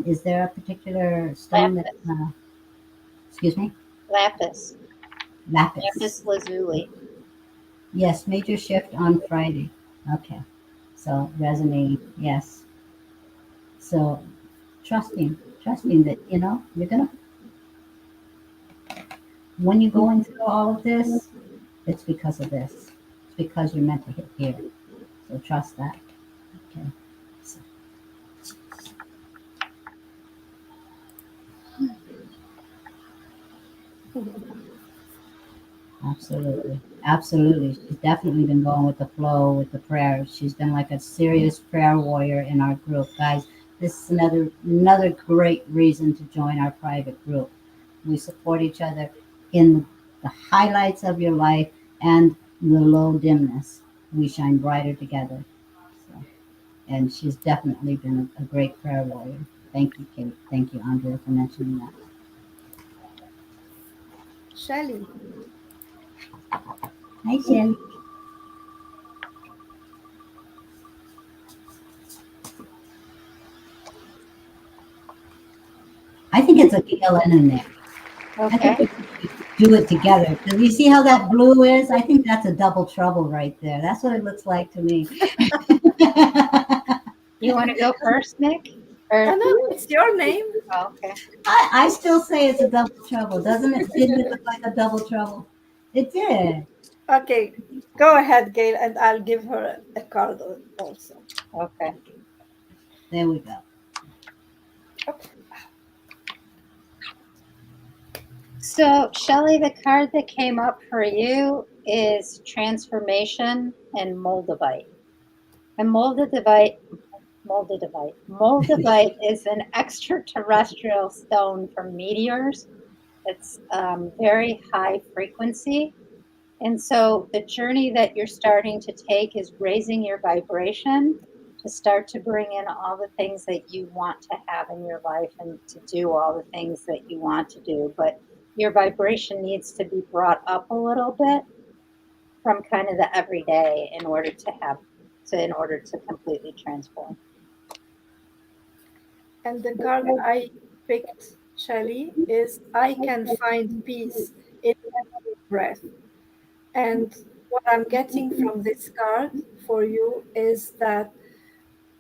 S1: Is there a particular stone that,
S3: Lapis.
S1: excuse me,
S3: Lapis.
S1: lapis?
S3: Lapis lazuli.
S1: Yes, major shift on Friday. Okay. So resonating, yes. So trusting that, you're gonna when you're going through all of this, it's because of this. It's because you're meant to hit here. So trust that. Okay. So, absolutely. Absolutely. She's definitely been going with the flow with the prayers. She's been like a serious prayer warrior in our group. Guys, this is another great reason to join our private group. We support each other in the highlights of your life and the low dimness. We shine brighter together. So, and she's definitely been a great prayer warrior. Thank you, Kate. Thank you, Andrea, for mentioning that.
S2: Shelley.
S1: Hi, Shelly. I think it's a Gail and a Nick. I think
S3: Okay.
S1: we should do it together. Because you see how that blue is? I think that's a double trouble right there. That's what it looks like to me.
S3: You want to go first, Nick? Or
S2: Oh no, it's your name.
S3: oh, okay.
S1: I still say it's a double trouble, doesn't it? Didn't it look like a double trouble? It did.
S2: Okay, go ahead, Gail, and I'll give her a card also.
S3: Okay.
S1: There we go.
S3: So, Shelley, the card that came up for you is transformation and Moldavite. And Moldavite is an extraterrestrial stone from meteors. It's very high frequency. And so the journey that you're starting to take is raising your vibration to start to bring in all the things that you want to have in your life and to do all the things that you want to do. But your vibration needs to be brought up a little bit from kind of the everyday in order to completely transform.
S2: And the card I picked, Shelley, is I can find peace in every breath. And what I'm getting from this card for you is that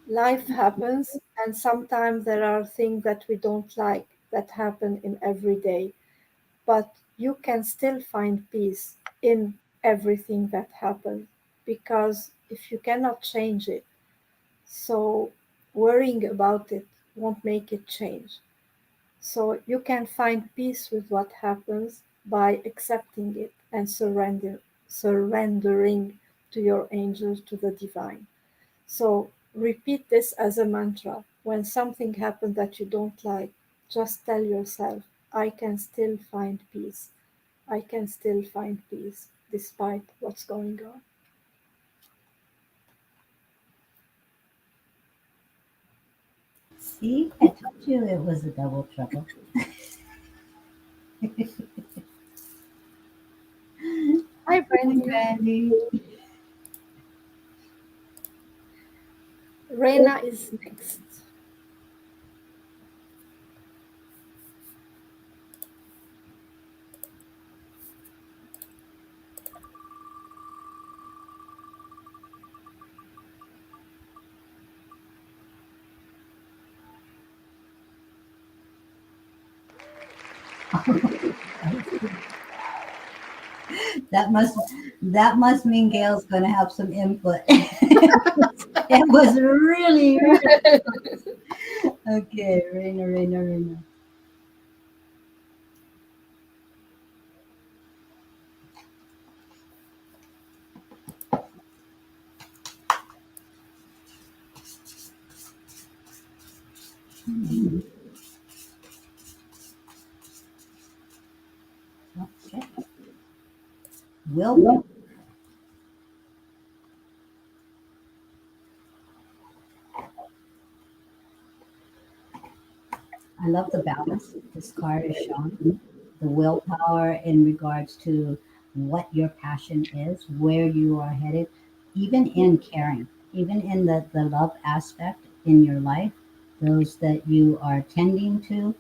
S2: life happens, and sometimes there are things that we don't like that happen in every day. But you can still find peace in everything that happens because if you cannot change it, so worrying about it won't make it change. So you can find peace with what happens by accepting it and surrendering to your angels, to the divine. So repeat this as a mantra. When something happens that you don't like, just tell yourself, I can still find peace. I can still find peace despite what's going on.
S1: See, I told you it was a double trouble.
S2: Hi,
S1: Hi,
S2: Brandy.
S1: Brandy.
S2: Reina is next.
S1: That must that must mean Gail's going to have some input. It was really, really okay. Raina, Raina, Raina. Okay. Will. I love the balance this card is showing. The willpower in regards to what your passion is, where you are headed, even in caring, even in the love aspect in your life, those that you are tending to,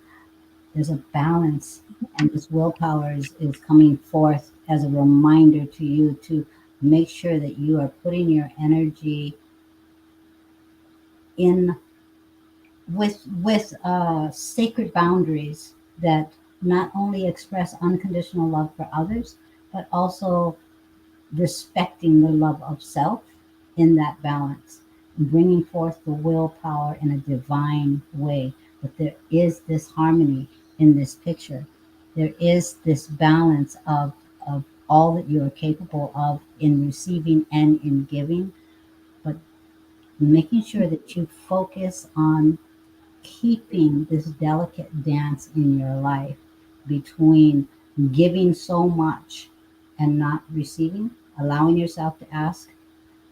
S1: there's a balance. And this willpower is coming forth as a reminder to you to make sure that you are putting your energy in with sacred boundaries that not only express unconditional love for others, but also respecting the love of self in that balance, bringing forth the willpower in a divine way. But there is this harmony in this picture. There is this balance of all that you are capable of in receiving and in giving, but making sure that you focus on keeping this delicate dance in your life between giving so much and not receiving, allowing yourself to ask,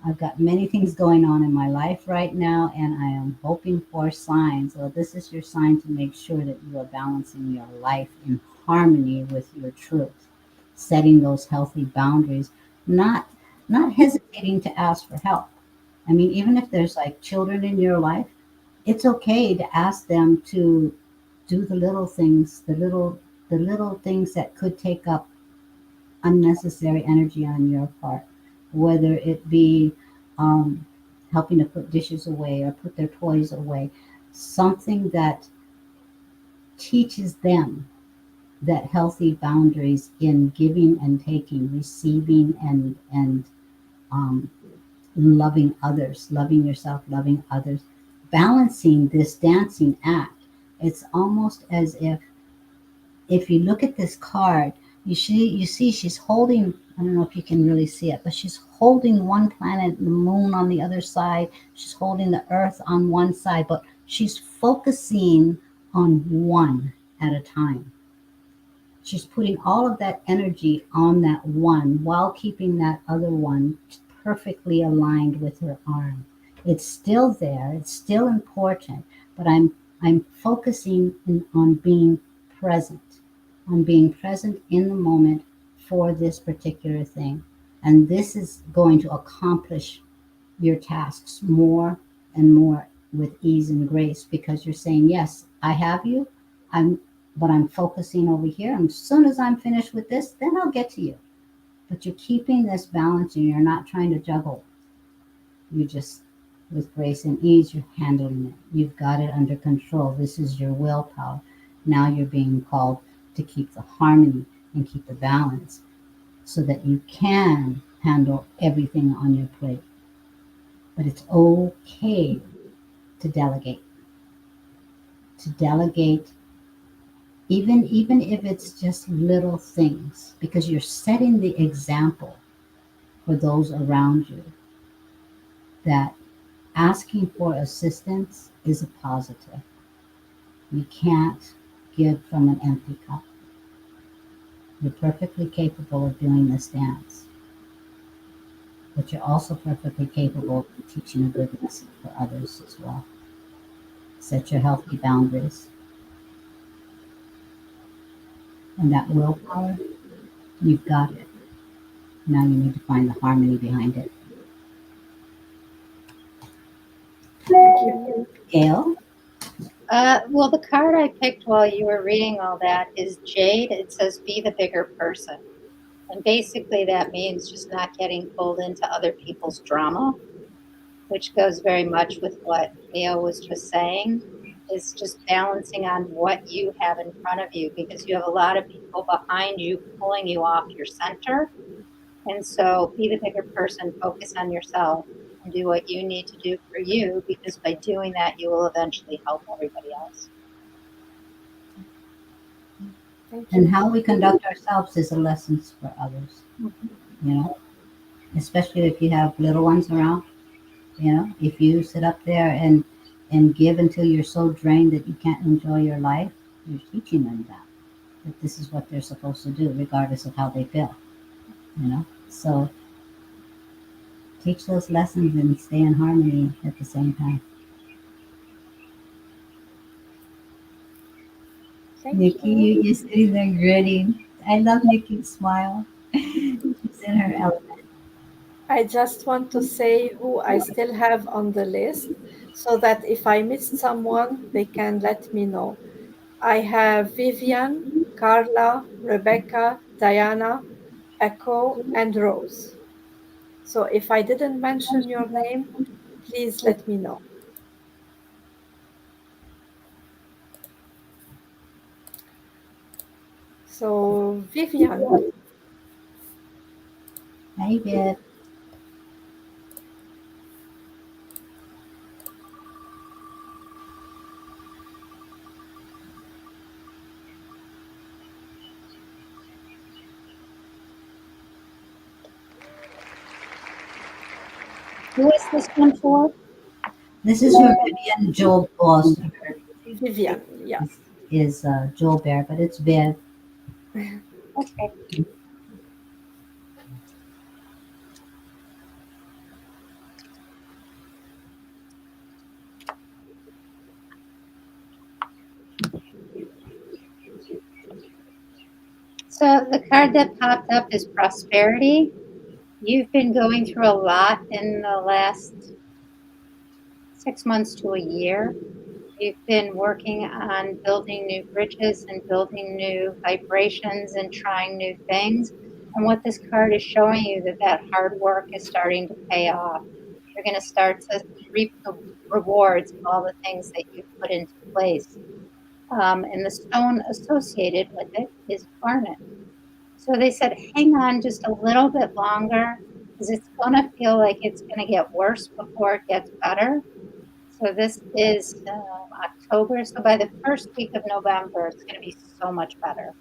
S1: I've got many things going on in my life right now, and I am hoping for signs. Well, this is your sign to make sure that you are balancing your life in harmony with your truth, setting those healthy boundaries, not not hesitating to ask for help. I mean, even if there's like children in your life, it's okay to ask them to do the little things, the little things that could take up unnecessary energy on your part, whether it be um, helping to put dishes away or put their toys away, something that teaches them that healthy boundaries in giving and taking, receiving and um, loving others, loving yourself, loving others, balancing this dancing act. It's almost as if you look at this card, you see she's holding, I don't know if you can really see it, but she's holding one planet, the moon on the other side. She's holding the earth on one side, but she's focusing on one at a time. She's putting all of that energy on that one while keeping that other one perfectly aligned with her arm. It's still there, it's still important, but I'm focusing on being present, on being present in the moment for this particular thing. And this is going to accomplish your tasks more and more with ease and grace because you're saying, yes, I have you. I'm but I'm focusing over here. And as soon as I'm finished with this, then I'll get to you. But you're keeping this balance and you're not trying to juggle. You just, with grace and ease, you're handling it. You've got it under control. This is your willpower. Now you're being called to keep the harmony and keep the balance so that you can handle everything on your plate. But it's okay to delegate. To delegate even if it's just little things, because you're setting the example for those around you that asking for assistance is a positive. You can't give from an empty cup. You're perfectly capable of doing this dance, but you're also perfectly capable of teaching a good lesson for others as well. Set your healthy boundaries, and that willpower, you've got it. Now you need to find the harmony behind it.
S2: Thank you.
S1: Gail?
S3: Well, the card I picked while you were reading all that is Jade. It says, be the bigger person. And basically, that means just not getting pulled into other people's drama, which goes very much with what Gail was just saying, is just balancing on what you have in front of you because you have a lot of people behind you pulling you off your center. And so be the bigger person, focus on yourself, and do what you need to do for you because by doing that, you will eventually help everybody else.
S2: Thank
S1: And
S2: you.
S1: how we conduct ourselves is a lesson for others, you know, especially if you have little ones around, if you sit up there and give until you're so drained that you can't enjoy your life, you're teaching them that this is what they're supposed to do, regardless of how they feel. You know, so teach those lessons and stay in harmony at the same time.
S2: Thank
S1: Nikki,
S2: you.
S1: you're sitting there grinning. I love Nikki's smile. She's in her element.
S2: I just want to say who I still have on the list so that if I missed someone, they can let me know. I have Vivian, Carla, Rebecca, Diana, Echo, and Rose. So if I didn't mention your name, please let me know. So, Vivian,
S1: Hey, Viv.
S3: Who is this one for?
S1: This is for Vivian Joel Foster.
S2: Vivian, yeah.
S1: Is Joel Bear, but it's Viv.
S3: Okay. So the card that popped up is prosperity. You've been going through a lot in the last 6 months to a year. You've been working on building new bridges and building new vibrations and trying new things. And what this card is showing you that hard work is starting to pay off. You're going to start to reap the rewards of all the things that you've put into place. And the stone associated with it is garnet. So they said, hang on just a little bit longer because it's going to feel like it's going to get worse before it gets better. So this is October. So by the first week of November, it's going to be so much better.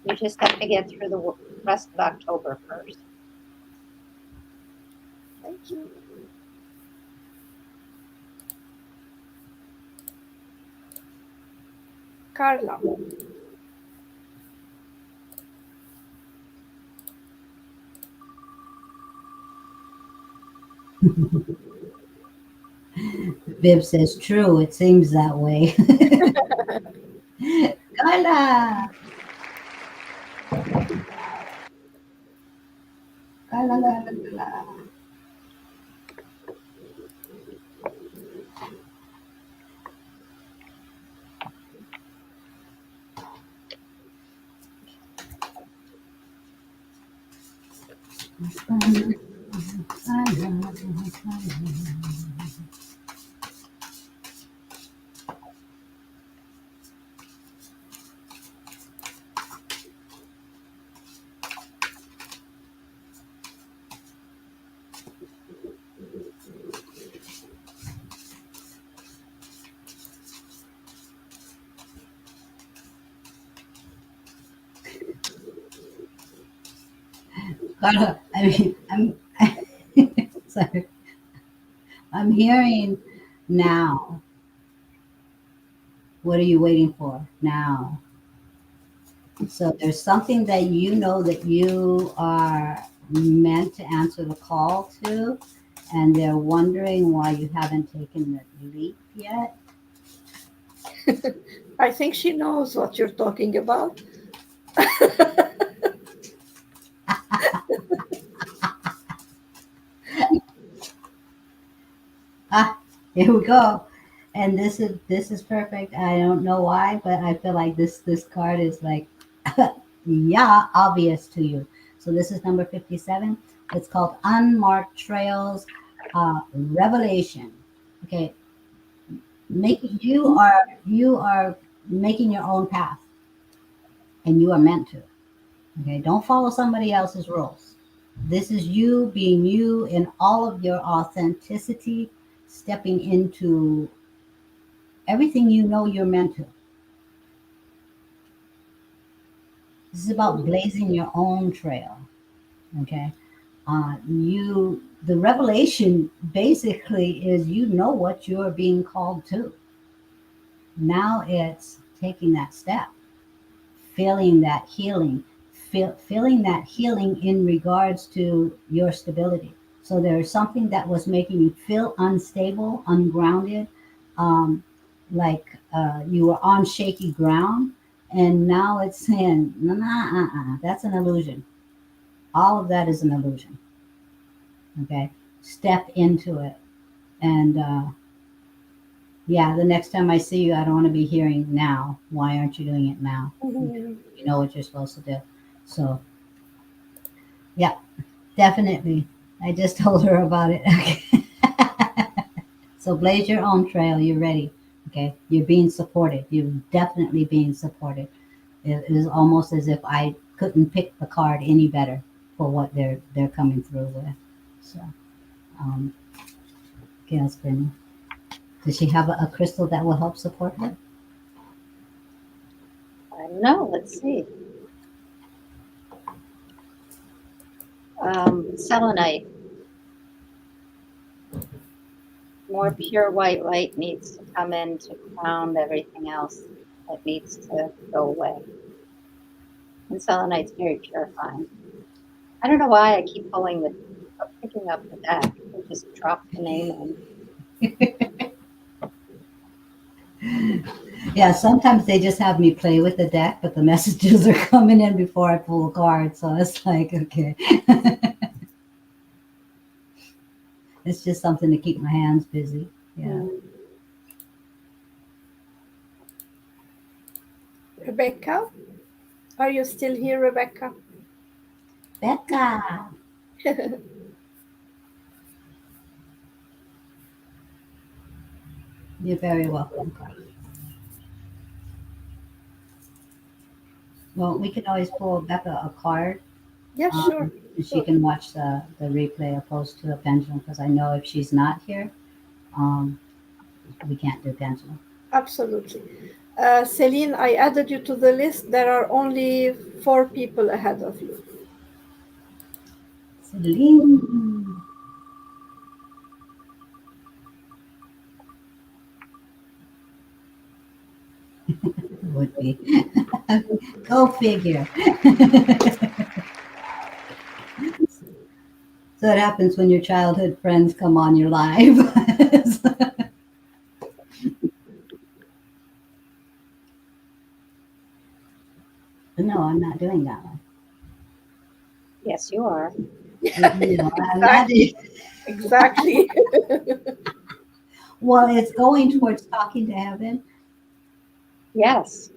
S3: You just have to get through the rest of October first.
S2: Thank you. Carla,
S1: Viv says, true, it seems that way. Carla! Carla, Carla, Carla. Carla, I mean, sorry. I'm hearing now. What are you waiting for now? So there's something that you know that you are meant to answer the call to, and they're wondering why you haven't taken the leap yet.
S2: I think she knows what you're talking about.
S1: Ah, here we go. And this is perfect. I don't know why, but I feel like this card is like yeah, obvious to you. So this is number 57. It's called Unmarked Trails Revelation. Okay, you are making your own path, and you are meant to. Okay, don't follow somebody else's rules. This is you being you in all of your authenticity, stepping into everything you know you're meant to. This is about blazing your own trail. Okay. The revelation basically is you know what you're being called to. Now it's taking that step, feeling that healing, feeling that healing in regards to your stability. So there's something that was making you feel unstable, ungrounded, um, like you were on shaky ground, and now it's saying, nah, nah, that's an illusion. All of that is an illusion. Okay, step into it, and yeah, the next time I see you, I don't want to be hearing now. Why aren't you doing it now?
S2: Mhm.
S1: You know what you're supposed to do. So yeah, definitely. I just told her about it. Okay. So blaze your own trail. You're ready. Okay. You're being supported. You're definitely being supported. It is almost as if I couldn't pick the card any better for what they're coming through with. So um, Gail's been. Does she have a crystal that will help support her?
S3: I don't know. Let's see. Selenite. More pure white light needs to come in to ground everything else that needs to go away. And selenite's very purifying. I don't know why I keep picking up the deck. I just drop the name in.
S1: Yeah, sometimes they just have me play with the deck, but the messages are coming in before I pull a card. So it's like, okay. It's just something to keep my hands busy. Yeah.
S2: Rebecca, are you still here, Rebecca?
S1: Becca. You're very welcome. Well, we can always pull Becca a card.
S2: Yeah, sure.
S1: And she
S2: Sure.
S1: can watch the replay opposed to a pendulum because I know if she's not here, um, we can't do pendulum.
S2: Absolutely. Celine, I added you to the list. There are only 4 people ahead of you.
S1: Celine would be. Go figure. So it happens when your childhood friends come on your live. No, I'm not doing that one.
S3: Yes, you are.
S1: I'm not
S2: Exactly. Exactly.
S1: well, it's going towards talking to heaven.
S3: Yes.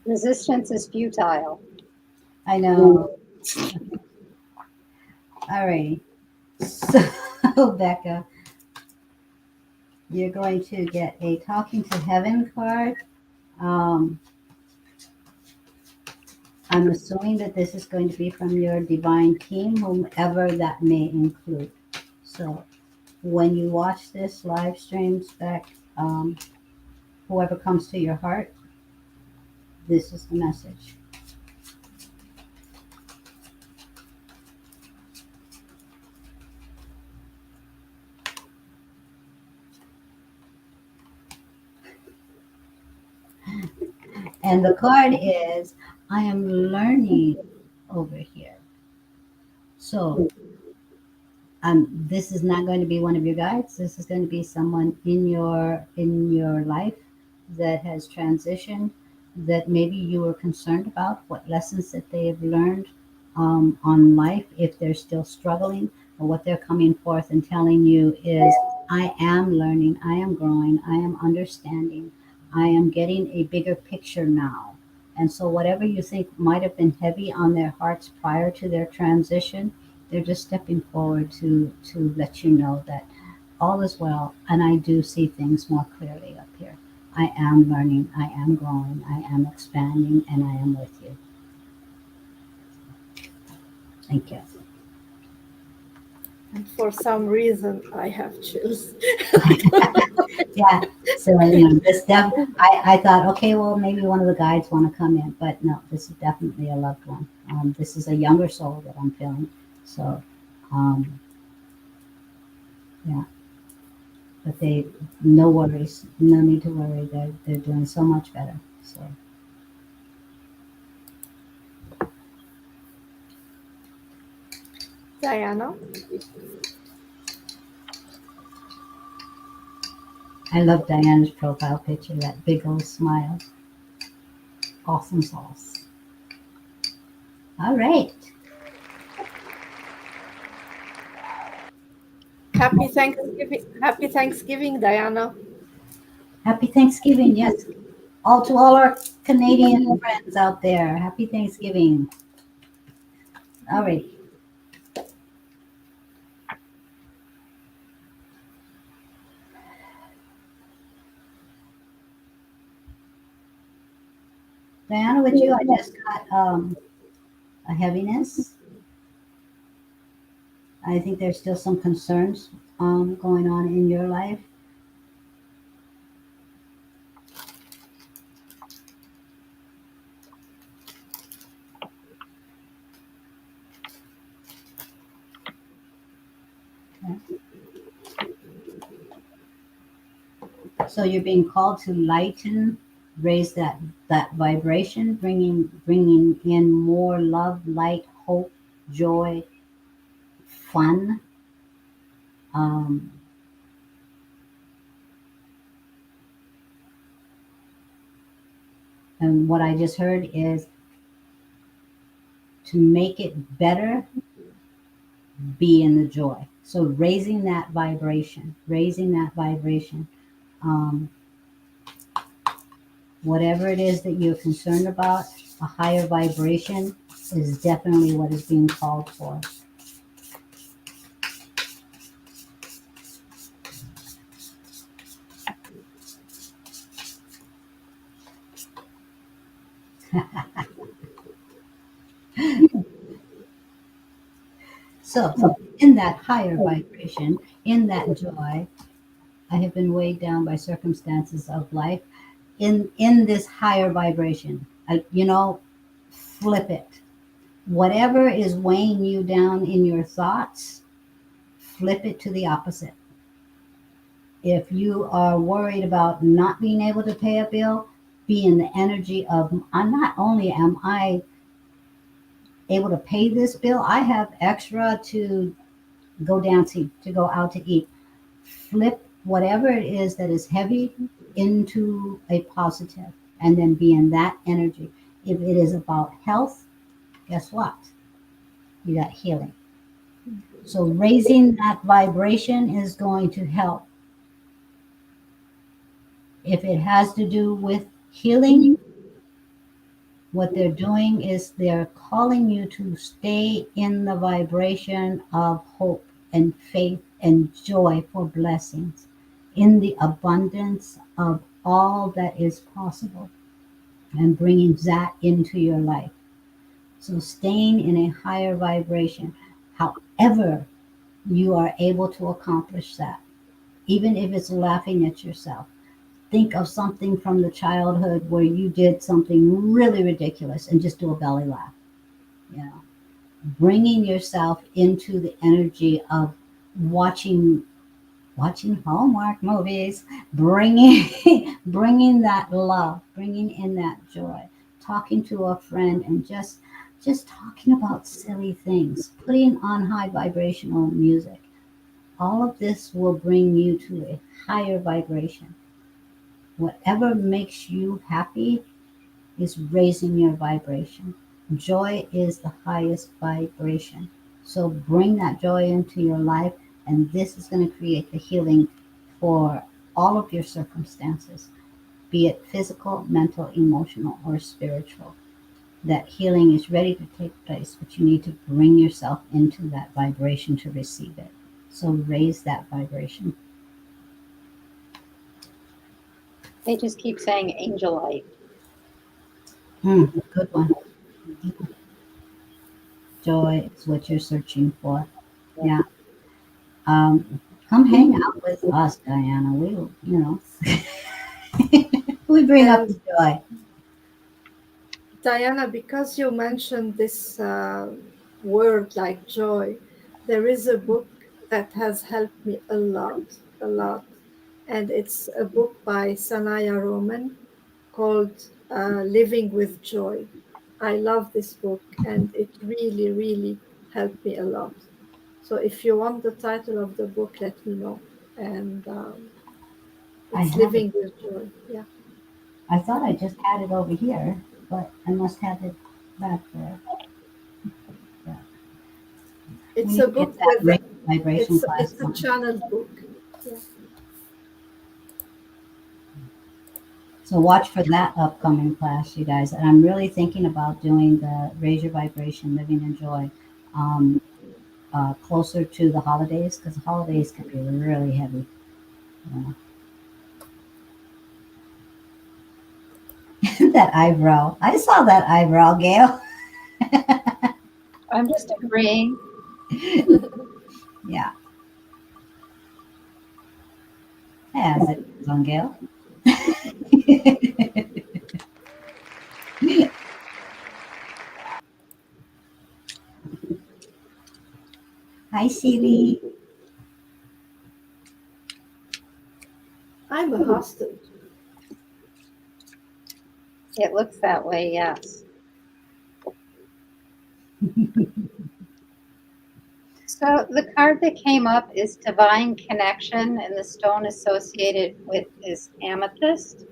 S3: Resistance is futile.
S1: I know. All right. So, Becca, you're going to get a talking to heaven card. Um, I'm assuming that this is going to be from your divine team, whomever that may include. So, when you watch this live stream, Spec, whoever comes to your heart, this is the message. And the card is I am learning over here. So this is not going to be one of your guides. This is going to be someone in your life that has transitioned, that maybe you were concerned about what lessons that they have learned on life, if they're still struggling, or what they're coming forth and telling you is, I am learning, I am growing, I am understanding, I am getting a bigger picture now. And so whatever you think might have been heavy on their hearts prior to their transition, they're just stepping forward to let you know that all is well, and I do see things more clearly up here. I am learning, I am growing, I am expanding, and I am with you. Thank you.
S2: And for some reason, I have chills.
S1: Yeah. So this I thought, okay, well, maybe one of the guides want to come in, but no, this is definitely a loved one. This is a younger soul that I'm feeling. So, um, yeah, but no worries, no need to worry. They're doing so much better. So,
S2: Diana?
S1: I love Diana's profile picture, that big old smile. Awesome sauce. All right.
S2: Happy Thanksgiving. Happy Thanksgiving, Diana.
S1: Happy Thanksgiving. Yes. To all our Canadian friends out there. Happy Thanksgiving. All right. Diana, with you, I just got a heaviness. I think there's still some concerns going on in your life. Okay. So you're being called to lighten, raise that vibration, bringing in more love, light, hope, joy, fun. Um, and what I just heard is to make it better, be in the joy. So raising that vibration. Um, Whatever it is that you're concerned about, a higher vibration is definitely what is being called for. So, in that higher vibration, in that joy, I have been weighed down by circumstances of life. In this higher vibration, flip it. Whatever is weighing you down in your thoughts, flip it to the opposite. If you are worried about not being able to pay a bill, be in the energy of, I'm not only am I able to pay this bill, I have extra to go dancing, to go out to eat. Flip whatever it is that is heavy into a positive, and then be in that energy. If it is about health, guess what? You got healing. So raising that vibration is going to help. If it has to do with healing, what they're doing is they're calling you to stay in the vibration of hope and faith and joy for blessings, in the abundance of all that is possible, and bringing that into your life. So staying in a higher vibration, however you are able to accomplish that, even if it's laughing at yourself. Think of something from the childhood where you did something really ridiculous and just do a belly laugh. You know, bringing yourself into the energy of watching Hallmark movies, bringing bringing that love, bringing in that joy, talking to a friend, and just talking about silly things, putting on high vibrational music. All of this will bring you to a higher vibration. Whatever makes you happy is raising your vibration. Joy is the highest vibration. So bring that joy into your life, and this is going to create the healing for all of your circumstances, be it physical, mental, emotional, or spiritual. That healing is ready to take place, but you need to bring yourself into that vibration to receive it. So raise that vibration.
S3: They just keep saying angelite.
S1: Good one. Joy is what you're searching for. Yeah. Come hang out with us, Diana. We bring up
S2: And
S1: the joy.
S2: Diana, because you mentioned this word like joy, there is a book that has helped me a lot. And it's a book by Sanaya Roman called Living with Joy. I love this book and it really, really helped me a lot. So if you want the title of the book, let me know. And
S1: I
S2: it's
S1: have it.
S2: Living with Joy. Yeah.
S1: I thought I just had it over here, but I must have it back there. Yeah. We
S2: It's
S1: need
S2: a
S1: to get
S2: book
S1: that
S2: with,
S1: raise vibration class
S2: it's a
S1: going.
S2: channeled book. Yeah.
S1: So watch for that upcoming class, you guys. And I'm really thinking about doing the Raise Your Vibration, Living in Joy, um, closer to the holidays, because the holidays can be really heavy. Yeah. That eyebrow. I saw that eyebrow, Gail.
S3: I'm just agreeing.
S1: Yeah. As it is on Gail. Hi, Celie.
S2: I'm a hostage.
S3: It looks that way, yes. So the card that came up is Divine Connection, and the stone associated with is amethyst.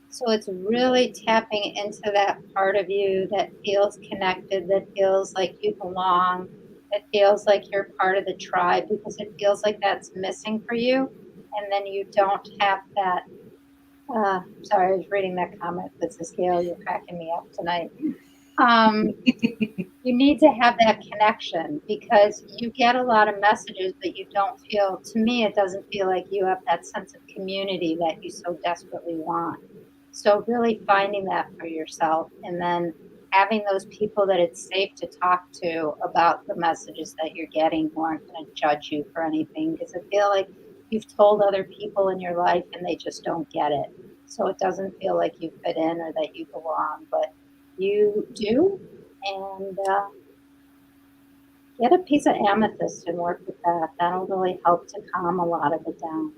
S3: So it's really tapping into that part of you that feels connected, that feels like you belong, that feels like you're part of the tribe, because it feels like that's missing for you. And then you don't have that. Sorry, I was reading that comment that says, Gail, you're cracking me up tonight. You need to have that connection because you get a lot of messages, but you don't feel, to me, it doesn't feel like you have that sense of community that you so desperately want. So really finding that for yourself and then having those people that it's safe to talk to about the messages that you're getting who aren't going to judge you for anything. Because I feel like you've told other people in your life and they just don't get it. So it doesn't feel like you fit in or that you belong, but you do. And get a piece of amethyst and work with that. That'll really help to calm a lot of it down.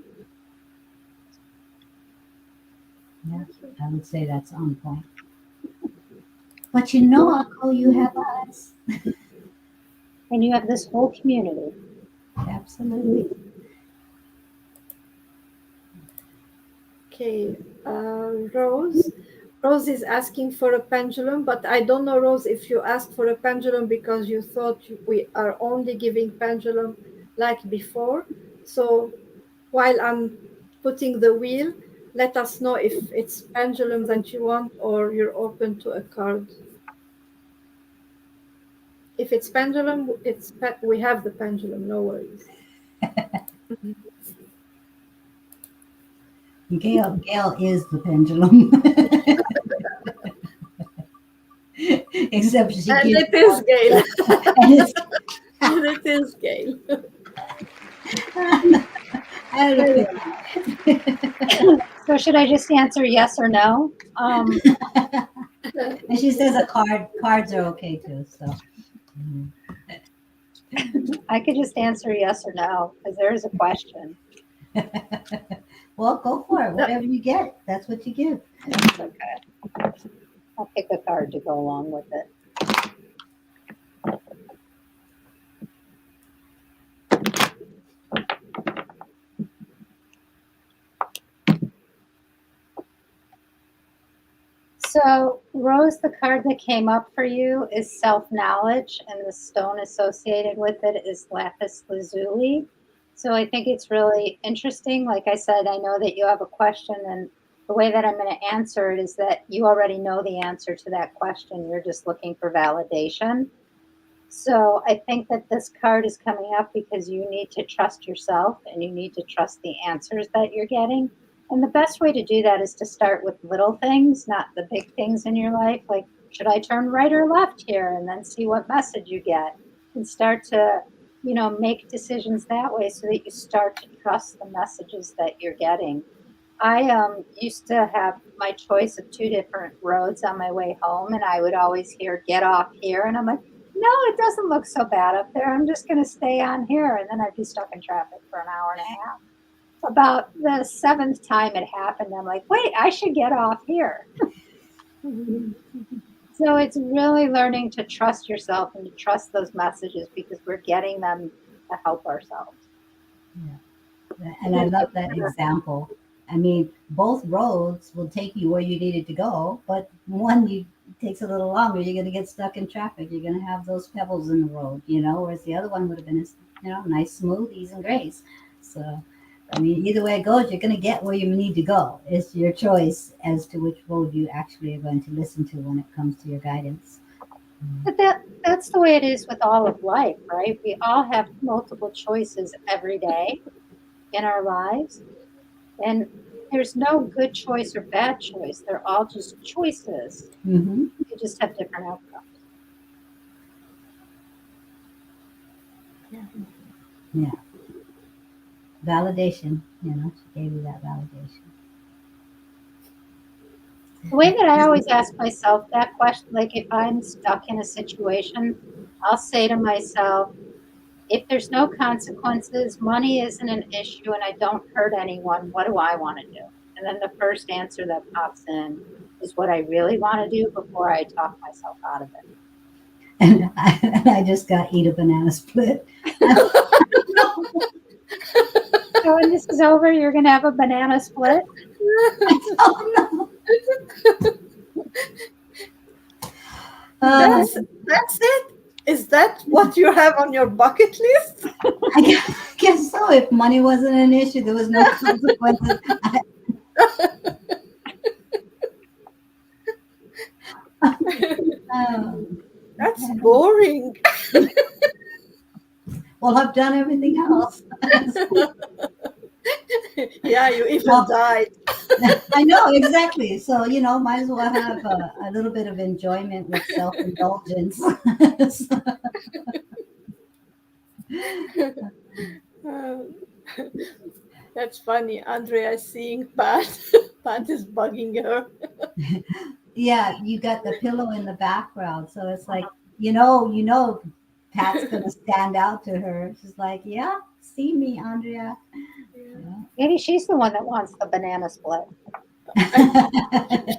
S1: Yeah, I would say that's on point. But you know, Uncle, you have us.
S3: And you have this whole community.
S1: Absolutely.
S2: Okay, Rose. Rose is asking for a pendulum, but I don't know, Rose, if you asked for a pendulum because you thought we are only giving pendulum like before. So while I'm putting the wheel, let us know if it's pendulum that you want or you're open to a card. If it's pendulum, we have the pendulum, no worries.
S1: Gail is the pendulum. Except she
S2: And
S1: gives
S2: it is Gail.
S1: and it's,
S2: And it is Gail.
S1: I don't know.
S3: So should I just answer yes or no?
S1: And she says cards are okay too. So mhm.
S3: I could just answer yes or no because there is a question.
S1: Well, go for it. Whatever you get, that's what you give.
S3: It's okay. I'll pick a card to go along with it. So, Rose, the card that came up for you is self-knowledge, and the stone associated with it is lapis lazuli. So I think it's really interesting. Like I said, I know that you have a question, and the way that I'm going to answer it is that you already know the answer to that question. You're just looking for validation. So I think that this card is coming up because you need to trust yourself and you need to trust the answers that you're getting. And the best way to do that is to start with little things, not the big things in your life. Like, should I turn right or left here? And then see what message you get. And start to make decisions that way so that you start to trust the messages that you're getting. I used to have my choice of two different roads on my way home, and I would always hear "get off here," and I'm like, "No, it doesn't look so bad up there. I'm just going to stay on here," and then I'd be stuck in traffic for an hour and a half. About the seventh time it happened, I'm like, "Wait, I should get off here." So it's really learning to trust yourself and to trust those messages because we're getting them to help ourselves.
S1: Yeah. And I love that example. I mean, both roads will take you where you needed to go, but one you takes a little longer. You're going to get stuck in traffic. You're going to have those pebbles in the road, whereas the other one would have been, nice, smooth, ease and grace. So, I mean, either way it goes, you're going to get where you need to go. It's your choice as to which road you actually are going to listen to when it comes to your guidance.
S3: But that's the way it is with all of life, right? We all have multiple choices every day in our lives. And there's no good choice or bad choice. They're all just choices.
S1: Mm-hmm.
S3: You just have different outcomes.
S1: Yeah. Validation, she gave you that validation.
S3: The way that I always ask myself that question, like if I'm stuck in a situation, I'll say to myself, if there's no consequences, money isn't an issue, and I don't hurt anyone, what do I want to do? And then the first answer that pops in is what I really want to do before I talk myself out of it.
S1: And I just got eat a banana split.
S3: So when this is over, you're going to have a banana split?
S1: Oh, no.
S2: That's it. Is that what you have on your bucket list?
S1: I guess so. If money wasn't an issue, there was no consequences.
S2: That's boring.
S1: Well, I've done everything else.
S2: Yeah, you even died.
S1: I know, exactly. So, might as well have a little bit of enjoyment with self-indulgence.
S2: That's funny. Andrea is seeing Pat. Pat is bugging her.
S1: Yeah, you got the pillow in the background. So it's like, Pat's going to stand out to her. She's like, yeah, see me, Andrea. Yeah.
S3: Maybe she's the one that wants the banana split.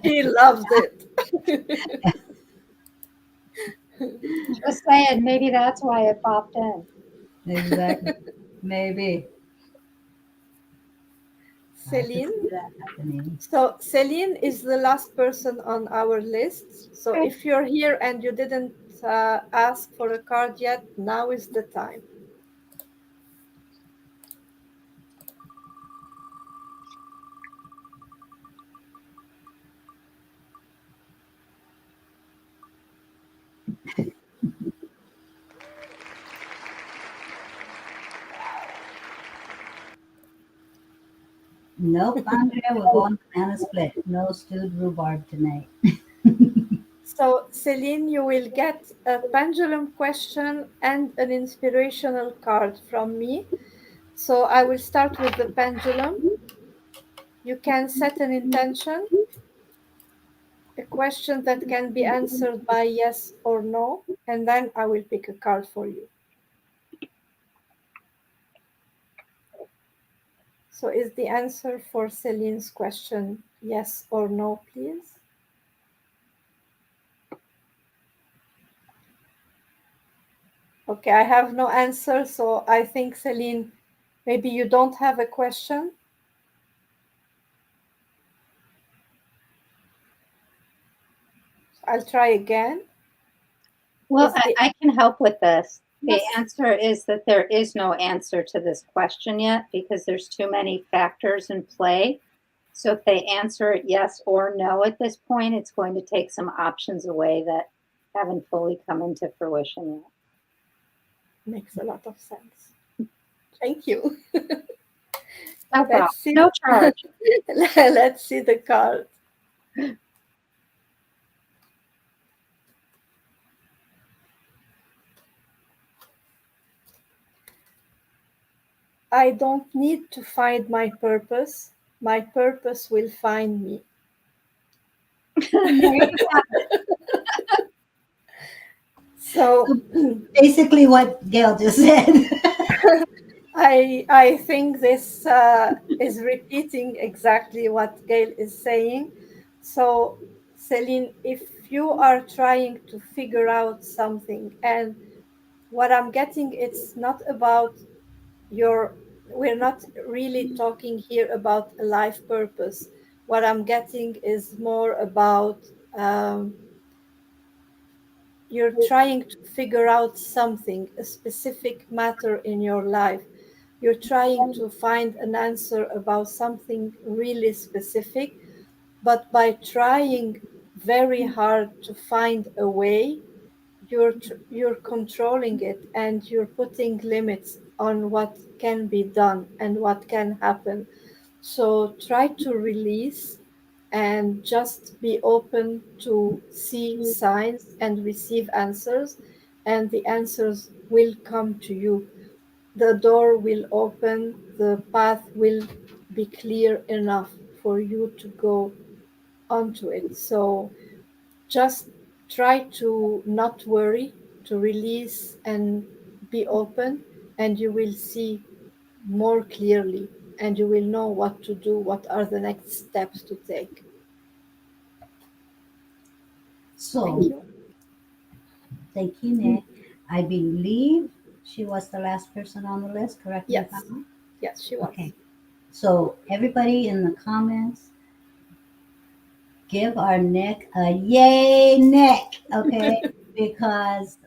S2: She loves it.
S3: Just saying, maybe that's why it popped in.
S1: Exactly. Maybe.
S2: Celine.
S1: That happening.
S2: So Celine is the last person on our list. So
S3: Okay.
S2: if you're here and you didn't ask for a card yet, now is the time.
S1: Nope, Andrea, we're going banana split. No stewed rhubarb tonight.
S2: So Celine, you will get a pendulum question and an inspirational card from me. So I will start with the pendulum. You can set an intention, a question that can be answered by yes or no, and then I will pick a card for you. So is the answer for Celine's question yes or no, please? Okay, I have no answer, so I think, Celine, maybe you don't have a question? I'll try again.
S3: Well,
S2: Is the
S3: I can help with this.
S2: Yes.
S3: The answer is that there is no answer to this question yet because there's too many factors in play. So if they answer it yes or no at this point, it's going to take some options away that haven't fully come into fruition yet.
S2: Makes a lot of sense. Thank you.
S3: No problem.
S2: Let's see.
S3: No charge.
S2: Let's see the card. I don't need to find my purpose. My purpose will find me.
S1: And there you have it.
S2: So
S1: So basically, what Gail just said.
S2: I think this is repeating exactly what Gail is saying. So Celine, if you are trying to figure out something, and what I'm getting, it's not about your, we're not really talking here about a life purpose. What I'm getting is more about um, you're trying to figure out something, a specific matter in your life. You're trying to find an answer about something really specific, but by trying very hard to find a way, you're controlling it, and you're putting limits on what can be done and what can happen. So try to release and just be open to see signs and receive answers, and the answers will come to you. The door will open, the path will be clear enough for you to go onto it. So just try to not worry, to release and be open, and you will see more clearly, and you will know what to do, what are the next steps to take. Thank
S1: So
S2: you.
S1: thank you, Nick. I believe she was the last person on the list. Correct me if I'm
S2: Yes,
S1: wrong.
S2: yes, she was.
S1: Okay. So everybody in the comments, give our Nick a yay, Nick. Okay, because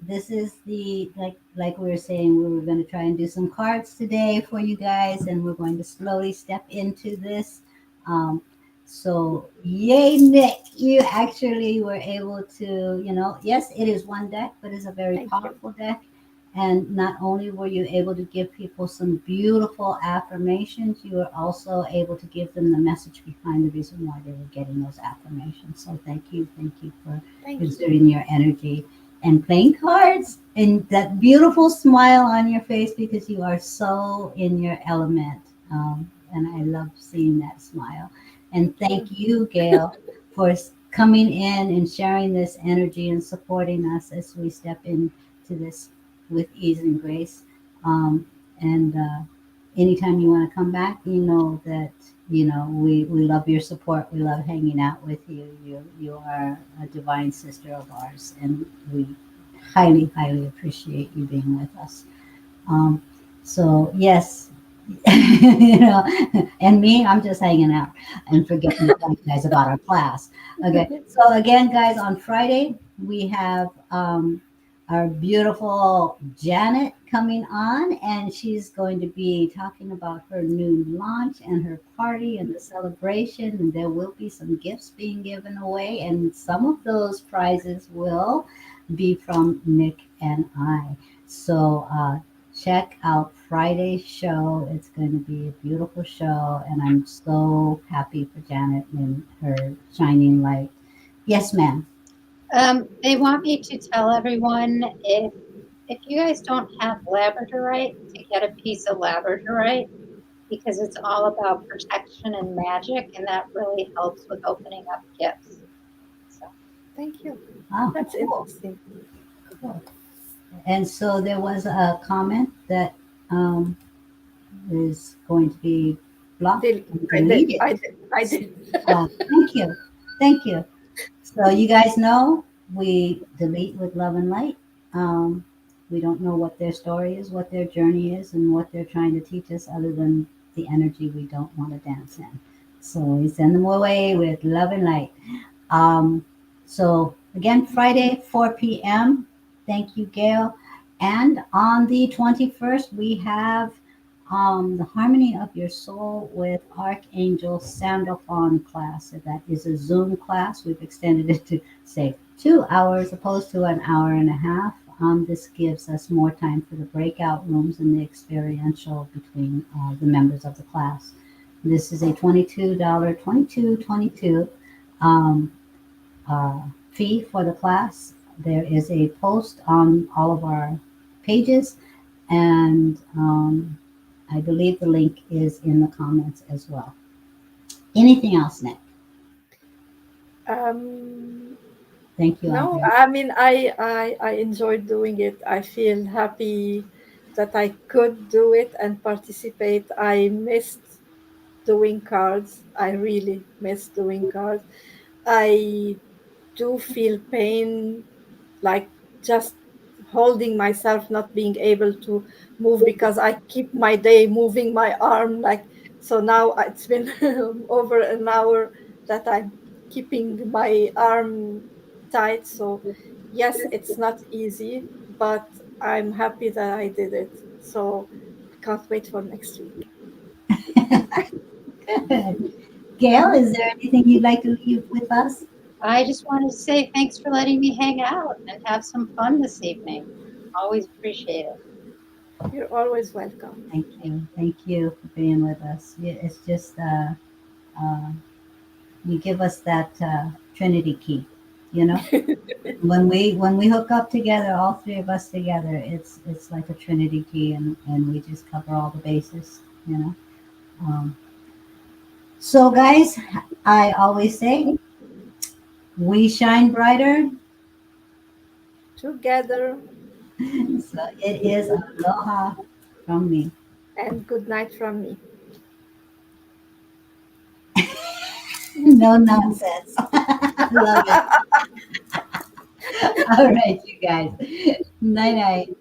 S1: this is the like we were saying, we were going to try and do some cards today for you guys, and we're going to slowly step into this. Um, so yay, Nick! You actually were able to, yes, it is one deck, but it's a very
S2: Thank you.
S1: powerful deck. And not only were you able to give people some beautiful affirmations, you were also able to give them the message behind the reason why they were getting those affirmations. So thank you for
S2: Thank you.
S1: exerting your energy and playing cards and that beautiful smile on your face because you are so in your element. And I love seeing that smile. And
S2: Thank you.
S1: thank you, Gail, for coming in and sharing this energy and supporting us as we step into this with ease and grace. And anytime you want to come back, you know that we love your support. We love hanging out with you. You are a divine sister of ours, and we highly highly appreciate you being with us. Um, so yes, and me, I'm just hanging out and forgetting to tell you guys about our class. Okay, so again, guys, on Friday we have our beautiful Janet coming on, and she's going to be talking about her new launch and her party and the celebration. And there will be some gifts being given away, and some of those prizes will be from Nick and I. So check out Friday's show. It's going to be a beautiful show, and I'm so happy for Janet and her shining light. Yes, ma'am.
S3: They want me to tell everyone if you guys don't have labradorite, to get a piece of labradorite because it's all about protection and magic, and that really helps with opening up gifts. So
S2: Thank you.
S1: Oh,
S2: That's
S1: cool,
S2: interesting.
S1: cool. And so there was a comment that um, is going to be blocked
S2: Did
S1: and
S2: I did
S1: deleted.
S2: I did I did.
S1: Thank you. Thank you. So you guys know we delete with love and light. Um, we don't know what their story is, what their journey is, and what they're trying to teach us other than the energy we don't want to dance in. So we send them away with love and light. Um, so again, Friday, 4 p.m. Thank you, Gail. And on the 21st, we have the Harmony of Your Soul with Archangel Sandalphon class. So that is a Zoom class. We've extended it to, say, 2 hours opposed to an hour and a half. This gives us more time for the breakout rooms and the experiential between the members of the class. This is a $22, 22 um, uh, fee for the class. There is a post on all of our pages, And I believe the link is in the comments as well. Anything else, Nick?
S2: Um,
S1: Thank you all
S2: no,
S1: very
S2: I mean, I enjoyed doing it. I feel happy that I could do it and participate. I missed doing cards. I really missed doing cards. I do feel pain, like just holding myself, not being able to move because I keep my day moving my arm. Like, so now it's been over an hour that I'm keeping my arm tight. So, yes, it's not easy, but I'm happy that I did it. So, I can't wait for next week.
S1: good. Gail, is there anything you'd like to leave with us?
S3: I just wanted to say thanks for letting me hang out and have some fun this evening. Always appreciate it.
S2: You're always welcome.
S1: Thank you. Thank you for being with us. It's just uh, you give us that Trinity key, you know. When we hook up together, all three of us together, it's like a Trinity key, and we just cover all the bases, you know. Um, so, guys, I always say we shine brighter.
S2: Together,
S1: So it is aloha from me.
S2: and good night from me.
S1: No nonsense. Love it. All right, you guys. Night night.